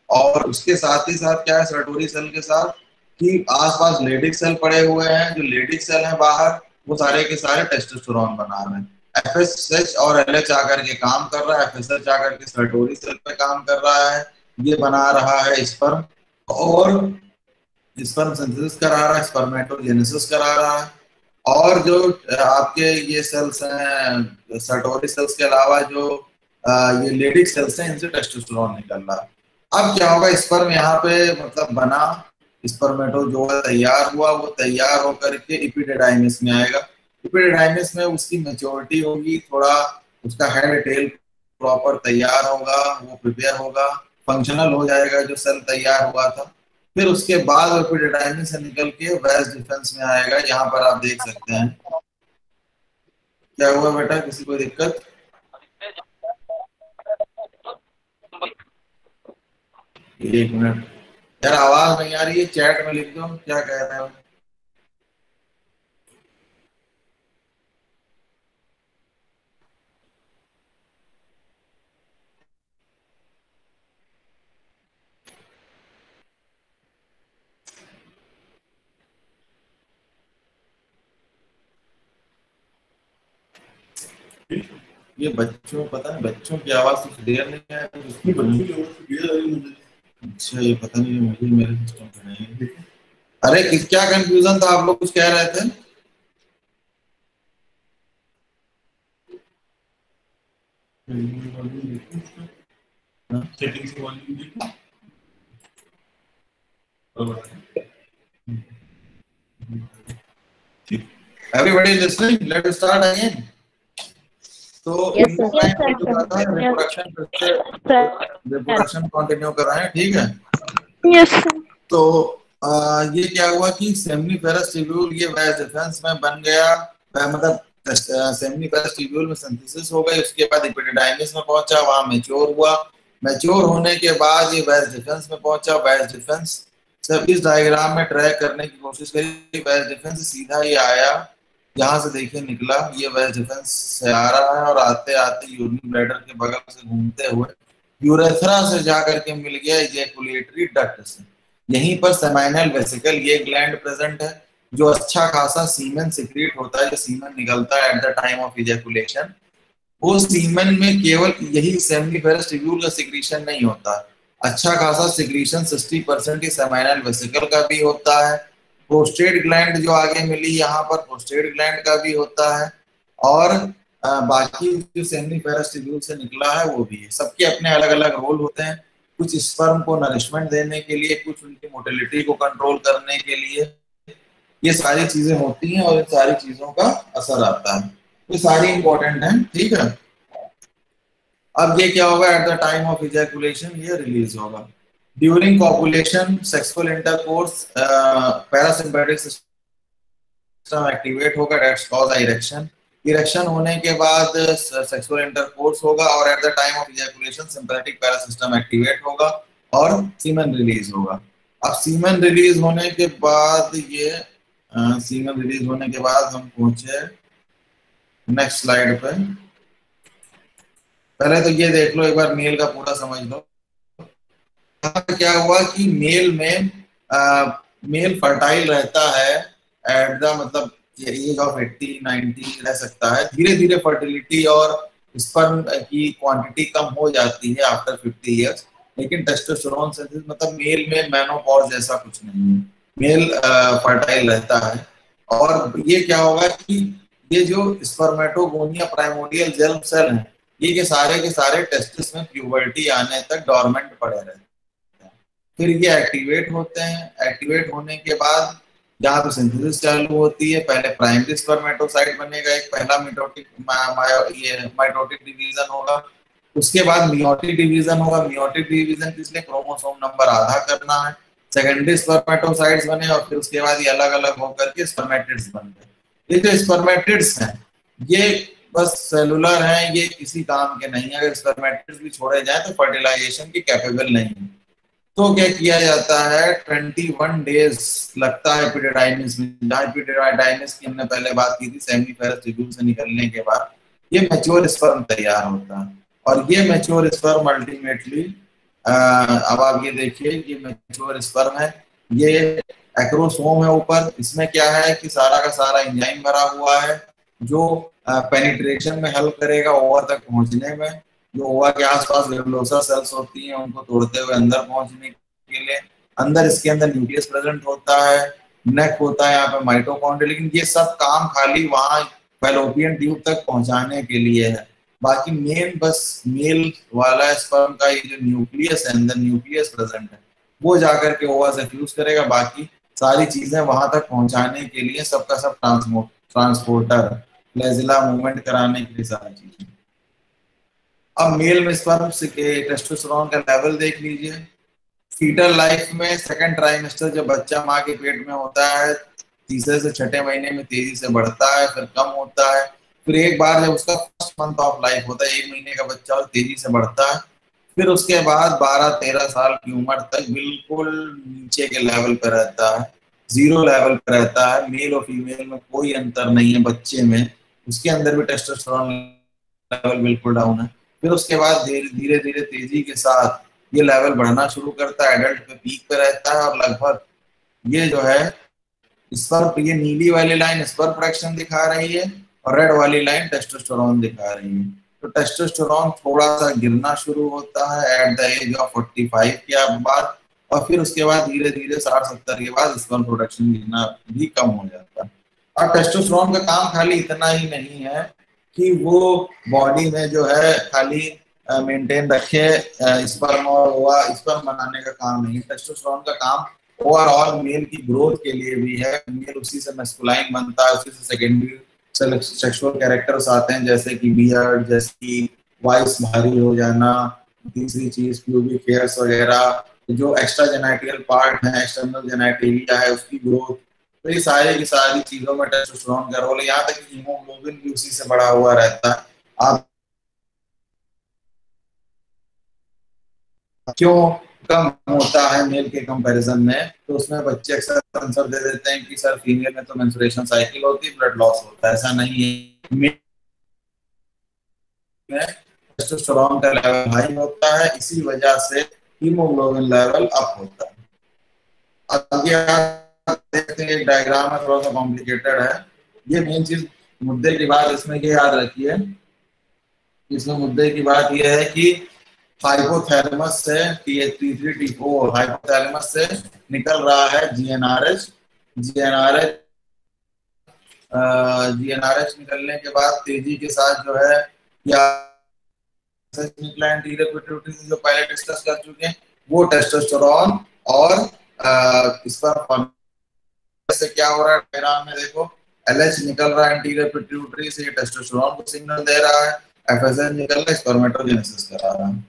और उसके साथ ही साथ क्या है सर्टोरी सेल के साथ कि आसपास लेडिक सेल पड़े हुए हैं, जो लेडिक सेल हैं बाहर, वो सारे के सारे टेस्टोस्टेरोन बना रहे हैं। एफएसएच और एलएच आकर के काम कर रहा है, एफएसएच आकर के सर्टोरी सेल पे काम कर रहा है, ये बना रहा है स्पर्म, और स्पर्म सिंथेसिस करा रहा है, स्पर्मेटोजेनेसिस करा रहा है। और जो आपके ये सेल्स हैं सर्टोरी सेल्स के अलावा जो ये लेडिक सेल्स हैं, इनसे टेस्टोस्टेरोन निकल रहा है। अब क्या होगा, स्पर्म यहाँ पे मतलब बना, स्पर्मेटो जो तैयार हुआ, वो तैयार होकर के इपिडिडाइमिस में आएगा। इपिडिडाइमिस में उसकी मैच्योरिटी होगी, थोड़ा उसका हेड टेल प्रॉपर तैयार होगा, वो प्रिपेयर होगा, फंक्शनल हो जाएगा जो सेल तैयार हुआ था। फिर उसके बाद एपिडिडाइमिस से निकल के वास डिफरेंस में आएगा। यहाँ पर आप देख सकते हैं क्या हुआ बेटा, किसी को दिक्कत? एक मिनट यार, आवाज नहीं आ रही है, चैट में लिख दो क्या कह रहे हो। ये बच्चों, पता नहीं बच्चों की आवाज तो क्लियर नहीं है, उसकी बनी। अच्छा ये पता नहीं, मुझे मेरे सिस्टम पे नहीं है। अरे क्या कंफ्यूजन था, आप लोग कुछ कह रहे थे? Everybody listening? Let's start again. तो रिप्रोडक्शन कंटिन्यू कर रहे हैं, ठीक है? यस। तो ये क्या हुआ कि सेमिनिफेरस ट्यूब्यूल ये वास डिफरेंस में बन गया, मतलब सेमिनिफेरस ट्यूब्यूल में सिंथेसिस हो गई, उसके बाद एपिडिडाइमिस में पहुंचा, वहां मैच्योर हुआ, मैच्योर होने के बाद ये वास डिफरेंस में पहुंचा। वास डिफरेंस सब इस डायग्राम में ट्रैक करने की कोशिश करी, वास डिफरेंस सीधा ही आया, यहाँ से देखिए निकला, ये वास डिफरेंस से आ रहा है और आते आते यूरिन ब्लैडर के बगल से घूमते हुए यूरेथ्रा से जाकर के मिल गया इजैकुलेटरी डक्ट से। यहीं पर सेमाइनल वेसिकल, ये ग्लैंड प्रेजेंट है जो अच्छा खासा सीमेन सिक्रीट होता है, जो सीमेन निकलता है at the time of ejaculation. वो सीमेन में केवल यही सेमिनिफेरस ट्यूब्यूल का सिक्रीशन नहीं होता, अच्छा खासा सिक्रीशन 60% ही सेमाइनल वेसिकल का भी होता है। प्रोस्टेट ग्लैंड जो आगे मिली यहाँ पर, प्रोस्टेट ग्लैंड का भी होता है, और बाकी जो सेमिनिफेरस ट्यूब्यूल से निकला है वो भी है। सबके अपने अलग अलग रोल होते हैं, कुछ स्पर्म को नरिशमेंट देने के लिए, कुछ उनकी मोटिलिटी को कंट्रोल करने के लिए, ये सारी चीजें होती हैं और इन सारी चीजों का असर आता है। ये सारी इंपॉर्टेंट है, ठीक है? अब ये क्या होगा, at the time of ejaculation ये रिलीज होगा। During copulation sexual intercourse parasympathetic system activate होगा, दैट्स कॉज इरेक्शन। इरेक्शन होने के बाद सेक्सुअल इंटरकोर्स होगा और at the time of ejaculation sympathetic para system activate होगा और सीमेन रिलीज होगा। अब सीमेन रिलीज होने के बाद ये सीमेन रिलीज होने के बाद हम पहुंचे नेक्स्ट स्लाइड पे। पहले तो ये देख लो एक बार, मेल का पूरा समझ लो। क्या हुआ कि मेल में मेल फर्टाइल रहता है एट द मतलब एज ऑफ 80-90 रह सकता है। धीरे धीरे फर्टिलिटी और स्पर्म की क्वांटिटी कम हो जाती है आफ्टर 50 इयर्स, लेकिन टेस्टोस्टेरोन सिंथेसिस मतलब मेल में मेनोपॉज जैसा कुछ नहीं है, मेल फर्टाइल रहता है। और ये क्या होगा कि ये जो स्पर्मेटोगोनिया प्राइमोर्डियल जर्म सेल हैं, ये के सारे टेस्टिस में प्यूबर्टी आने तक डोरमेंट पड़े रहते हैं। फिर ये एक्टिवेट होते हैं, एक्टिवेट होने के बाद जहाँ पे सिंथेसिस चालू होती है, पहले प्राइमरी स्पर्मेटोसाइट बनेगा, एक पहला माइटोटिक डिवीजन होगा, उसके बाद मियोटिक डिवीजन होगा। मियोटिक डिवीजन किसलिए, क्रोमोसोम नंबर आधा करना है। सेकेंडरी स्पर्मेटोसाइट्स बने और फिर उसके बाद ये अलग अलग होकर के स्पर्मेटिड्स बन गए। ये जो स्पर्मेटिड्स हैं ये बस सेलुलर हैं, ये किसी काम के नहीं है। अगर स्पर्मेटिड्स भी छोड़े जाए तो फर्टिलाइजेशन की कैपेबल नहीं है। तो क्या किया जाता है, 21 डेज लगता है एपिडिडाइमिस में। जहाँ एपिडिडाइमिस की हमने पहले बात की थी, सेमिफेरस ट्यूब्यूल से निकलने के बाद ये मैच्योर स्पर्म तैयार होता है। और ये मैच्योर स्पर्म अल्टीमेटली, अब आप ये देखिए, ये मैच्योर स्पर्म है, ये एक्रोसोम है ऊपर। इसमें क्या है कि सारा का सारा एंजाइम भरा हुआ है जो पेनिट्रेशन में हेल्प करेगा ओवा तक पहुंचने में। जो ओवा के आसपास ग्रेनुलोसा सेल्स होती हैं उनको तोड़ते हुए अंदर पहुंचने के लिए। अंदर इसके अंदर न्यूक्लियस प्रेजेंट होता है, नेक होता है यहाँ पे माइटोकॉन्ड्रिया, लेकिन ये सब काम खाली वहां फैलोपियन ट्यूब तक पहुंचाने के लिए है। बाकी मेन बस मेल वाला स्पर्म का ये जो न्यूक्लियस है, अंदर न्यूक्लियस प्रेजेंट है, वो जाकर के ओवा से फ्यूज करेगा। बाकी सारी चीजें वहां तक पहुंचाने के लिए सबका सब ट्रांसपोर्टर, फ्लैजिला मूवमेंट कराने के लिए सारी चीजें। अब मेल में स्पर्म के टेस्टोस्टेरोन का लेवल देख लीजिए। फीटल लाइफ में सेकंड ट्राइमेस्टर जब बच्चा माँ के पेट में होता है, तीसरे से छठे महीने में तेजी से बढ़ता है, फिर कम होता है। फिर एक बार जब उसका फर्स्ट मंथ ऑफ लाइफ होता है, 1 महीने का बच्चा और तेजी से बढ़ता है। फिर उसके बाद 12-13 साल की उम्र तक बिल्कुल नीचे के लेवल पर रहता है, 0 लेवल पर रहता है। मेल और फीमेल में कोई अंतर नहीं है बच्चे में, उसके अंदर भी टेस्टोस्टेरोन लेवल बिल्कुल डाउन है। फिर उसके बाद धीरे धीरे तेजी के साथ ये लेवल बढ़ना शुरू करता है, एडल्ट पे पीक पे रहता है। और लगभग ये जो है स्पर्म, ये नीली वाली लाइन स्पर्म प्रोडक्शन दिखा रही है और रेड वाली लाइन टेस्टोस्टेरोन दिखा रही है। तो टेस्टोस्टेरोन थोड़ा सा गिरना शुरू होता है एट द एज ऑफ 45 के बाद, और फिर उसके बाद धीरे धीरे 60-70 के बाद स्पर्म प्रोडक्शन गिरना भी कम हो जाता है। और टेस्टोस्टेरोन का काम खाली इतना ही नहीं है कि वो बॉडी में जो है खाली मेंटेन रखे स्पर्म और ओवा, स्पर्म बनाने का काम नहीं। टेस्टोस्टेरोन का काम ओवरऑल मेल की ग्रोथ के लिए भी है। मेल उसी से मैस्कुलाइन बनता है, उसी से सेकेंडरी सेक्सुअल कैरेक्टर्स आते हैं, जैसे कि बियर्ड, जैसे कि वॉइस भारी हो जाना, तीसरी चीज प्यूबिक हेयर्स वगैरह, जो एक्स्ट्रा जेनाइटियल पार्ट है, एक्सटर्नल जेनाइटेलिया है, उसकी ग्रोथ। तो ये सारी की सारी चीजों में टेस्टोस्टेरोन का रोल है। यहाँ तक कि हीमोग्लोबिन भी उसी से बढ़ा हुआ रहता है। आप क्यों कम होता है मेल के कंपैरिजन में, तो उसमें बच्चे अक्सर आंसर दे देते हैं कि सर फीमेल में तो मेंस्ट्रुएशन साइकिल होती है, ब्लड लॉस होता है। ऐसा नहीं है, मेल में टेस्टोस्टेरोन का लेवल हाई होता है, इसी वजह से हीमोग्लोबिन लेवल अप होता है। आगे आप देखते हैं, एक डायग्राम है, थोड़ा सा कॉम्प्लिकेटेड है। ये मेन चीज मुद्दे की बात इसमें ये याद रखिए, इसमें मुद्दे की बात ये है कि हाइपोथैलेमस से T3 T4 हाइपोथैलेमस से निकल रहा है GnRH। GnRH निकलने के बाद तेजी के साथ जो है या निकला एंटीरियर पिट्यूटरी जो पहले डिस्कस कर चुके हैं, वो टेस्टोस्टेरोन और स्पर्म से क्या हो रहा है डायग्राम में देखो, LH निकल रहा है एंटीरियर पिट्यूटरी से, टेस्टोस्टेरोन को सिग्नल दे रहा है, FSH निकल रहा है, स्पर्मेटोजेनेसिस करा रहा है।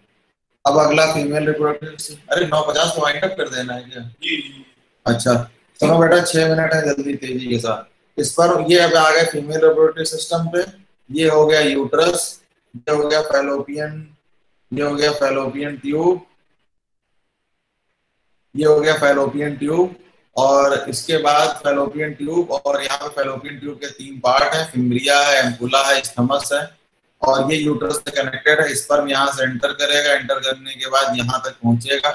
अब अगला फीमेल रिप्रोडक्टिव, अरे 9:50 को वाइंड अप कर देना है क्या? जी। अच्छा चलो बेटा, 6 मिनट है, जल्दी तेजी के साथ। इस पर ये अब आ गए फीमेल रिप्रोडक्टिव सिस्टम पे। ये हो गया यूट्रस, ये हो गया फैलोपियन, ये हो गया फैलोपियन ट्यूब, ये हो गया फैलोपियन ट्यूब। और इसके बाद फैलोपियन ट्यूब, और यहाँ पे फैलोपियन ट्यूब के 3 पार्ट है, फिम्ब्रिया है, एम्पुला है, स्थमस है, और ये यूट्रस से कनेक्टेड है। स्पर्म यहाँ से एंटर करेगा, एंटर करने के बाद यहाँ तक पहुंचेगा।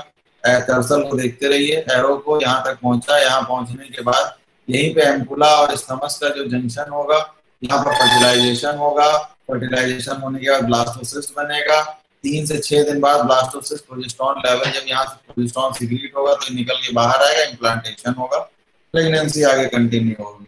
कर्सर को देखते रहिए, एरो को, यहाँ तक पहुंचा। यहाँ पहुंचने के बाद यहीं पे एम्पुला और स्थमस का जो जंक्शन होगा, यहाँ पर फर्टिलाइजेशन होगा। फर्टिलाइजेशन होने के बाद ब्लास्टोसिस्ट बनेगा। 3 से 6 दिन बाद ब्लास्टोसिस्ट प्रोजेस्टेरॉन लेवल, जब यहाँ से प्रोजेस्टेरॉन सिक्रीट होगा तो निकल के बाहर आएगा, इम्प्लांटेशन होगा, प्रेगनेंसी आगे कंटिन्यू होगी।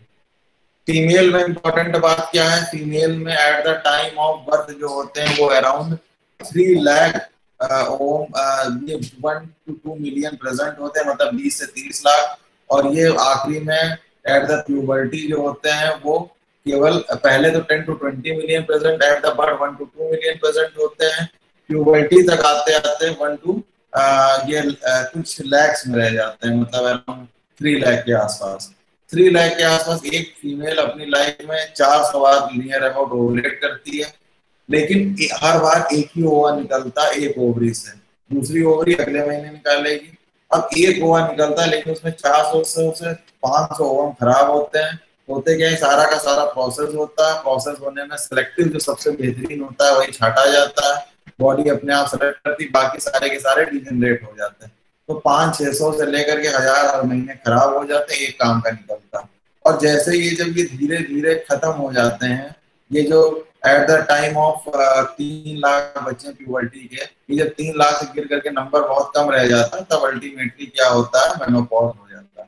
फीमेल में इंपॉर्टेंट बात क्या है, फीमेल में at the time of birth जो होते हैं वो अराउंड 3 लाख ये 1 to 2 मिलियन प्रेजेंट होते हैं, मतलब 20 से 30 लाख। और ये आखिरी में एट द प्यूबर्टी जो होते हैं वो केवल, पहले तो 10 to 20 million present, at the birth 1 to 2 million present होते हैं। प्यूबर्टी तक आते आते 1 to ये कुछ लैक्स में रह जाते हैं, मतलब अराउंड 3 लाख के आसपास। 3 लाख के आसपास एक फीमेल अपनी लाइफ में 400 बार नियर अबाउट ओवुलेट करती है, लेकिन हर बार एक ही ओवा निकलता है एक ओवरी से, दूसरी ओवरी अगले महीने निकालेगी। अब एक ओवा निकलता है लेकिन उसमें 400 से 500 ओवम खराब होते हैं। होते क्या है, सारा का सारा प्रोसेस होता है, प्रोसेस होने में सिलेक्टिव जो सबसे बेहतरीन होता है वही छाटा जाता है, बॉडी अपने आप सेलेक्ट करती, बाकी सारे के सारे डिजेनरेट हो जाते हैं। तो 500-600 से लेकर के 1000 हर महीने खराब हो जाते हैं, एक काम का निकलता। और जैसे ये जब ये धीरे धीरे खत्म हो जाते हैं, ये जो at the time of 3 lakh बच्चे प्यूबर्टी के, ये जब 3 लाख से गिर करके नंबर बहुत कम रह जाता है, तब अल्टीमेटली क्या होता है, मेनोपॉज हो जाता है।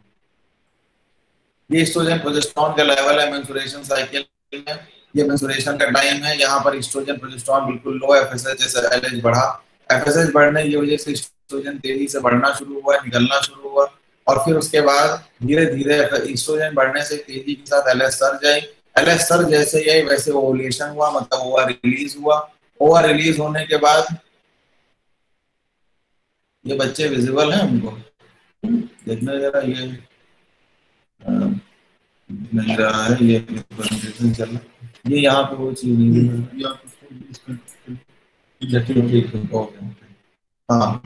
ये एस्ट्रोजन प्रोजेस्टेरॉन का लेवल है मेंस्ट्रुएशन साइकिल में, ये मेंस्ट्रुएशन का टाइम है। यहाँ पर एस्ट्रोजन प्रोजेस्टेरॉन बिल्कुल लो, एफएसएच जैसे एलएच बढ़ा, एफएसएच बढ़ने की वजह से एस्ट्रोजन तेजी से बढ़ना शुरू हुआ, निकलना शुरू हुआ, और फिर उसके बाद धीरे धीरे एस्ट्रोजन बढ़ने से तेजी के साथ एलएच सर्ज आई। एलएच सर्ज जैसे ही वैसे ओवुलेशन हुआ, मतलब ओवा रिलीज हुआ। ओवा रिलीज होने के बाद ये बच्चे विजिबल हैं, उनको देखना जरा, ये नहीं रहा है, ये प्रेजेंटेशन चल रहा है, ये यहाँ पे वो चीज नहीं है, ठीक ओके। हाँ,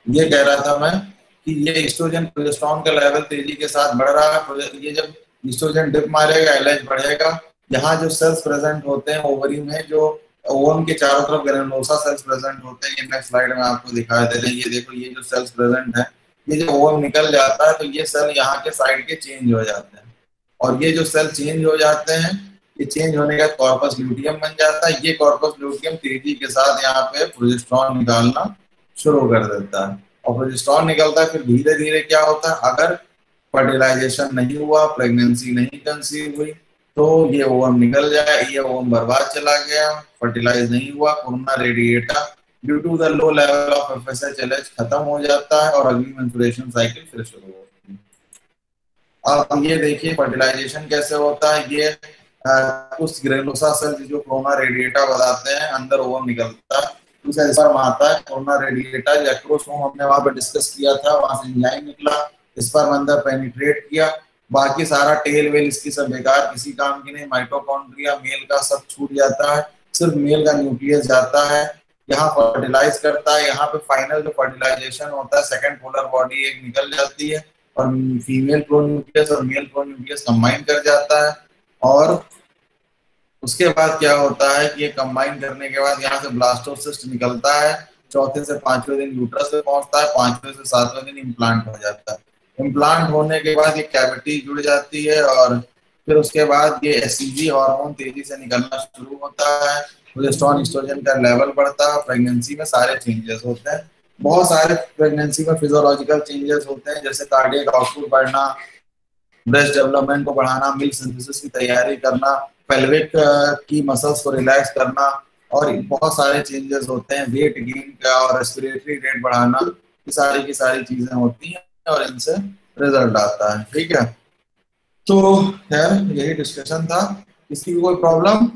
ये कह रहा था मैं कि ये एस्ट्रोजन प्रोजेस्टेरॉन का लेवल तेजी के साथ बढ़ रहा है। ये जब एस्ट्रोजन डिप मारेगा, एलएच बढ़ेगा। यहाँ जो सेल्स प्रेजेंट होते हैं ओवरी में, जो ओवम के चारों तरफ ग्रेनुलोसा सेल्स प्रेजेंट होते हैं, ये नेक्स्ट स्लाइड में आपको दिखाई दे रहे हैं। ये देखो, ये जो सेल्स प्रेजेंट है, ये जब ओवम निकल जाता है तो ये सेल यहाँ के साइड के चेंज हो जाते हैं, और ये जो सेल चेंज हो जाते हैं, ये चेंज होने का कॉर्पस ल्यूटियम बन जाता है। ये कॉर्पस ल्यूटियम तेजी के साथ यहाँ पे प्रोजेस्टेरॉन निकालना शुरू कर देता है, और प्रोजेस्टेरॉन निकलता है। फिर धीरे धीरे क्या होता है, अगर फर्टिलाइजेशन नहीं हुआ, प्रेगनेंसी नहीं कंसीव हुई, तो ये ओवम निकल जाए, ये ओवम बर्बाद चला गया, फर्टिलाइज नहीं हुआ, corona radiata due to the low level of FSH LH खत्म हो जाता है, और अगली मेंस्ट्रुएशन साइकिल फिर शुरू होती है। अब ये देखिए फर्टिलाइजेशन कैसे होता है। ये उस ग्रेनुलोसा सेल जो कोरोना रेडिएटा बताते हैं, अंदर ओवम निकलता है, दूसरा स्पर्म आता है, कोरोना रेडिएटा जैक्रोसोम हमने वहां पे डिस्कस किया था, वहां से एंजाइम निकला, स्पर्म अंदर पेनिट्रेट किया, बाकी सारा टेल वेल इसकी सब बेकार, किसी काम की नहीं। माइटोकॉन्ड्रिया मेल का सब छूट जाता है, सिर्फ मेल का न्यूक्लियस जाता है, यहाँ फर्टिलाइज करता है। यहाँ पे फाइनल जो फर्टिलाइजेशन होता है, सेकंड पोलर बॉडी एक निकल जाती है, और फीमेल प्रोन्यूक्लियस और मेल प्रोन्यूक्लियस कंबाइन कर जाता है। और उसके बाद क्या होता है कि ये कंबाइन करने के बाद यहाँ से ब्लास्टोसिस्ट निकलता है, चौथे से 5वें दिन यूट्रस पे पहुंचता है, 5वें से 7वें दिन इम्प्लांट हो जाता है। इम्प्लांट होने के बाद ये कैविटी जुड़ जाती है, और फिर उसके बाद ये एससीजी हार्मोन तेजी से निकलना शुरू होता है, प्रोजेस्टेरॉन एस्ट्रोजन का लेवल बढ़ता है। प्रेगनेंसी में सारे चेंजेस होते हैं, बहुत सारे प्रेगनेंसी में फिजियोलॉजिकल चेंजेस होते हैं, जैसे कार्डियक आउटपुट बढ़ना, ब्रेस्ट डेवलपमेंट को बढ़ाना, मिल्क सिंथेसिस की तैयारी करना, पेल्विक की मसल्स को रिलैक्स करना, और बहुत सारे चेंजेस होते हैं, वेट गेन का और रेस्पिरेटरी रेट बढ़ाना, ये सारी की सारी चीजें होती हैं, और इनसे रिजल्ट आता है। ठीक है, तो खैर यही डिस्कशन था। किसी को कोई प्रॉब्लम?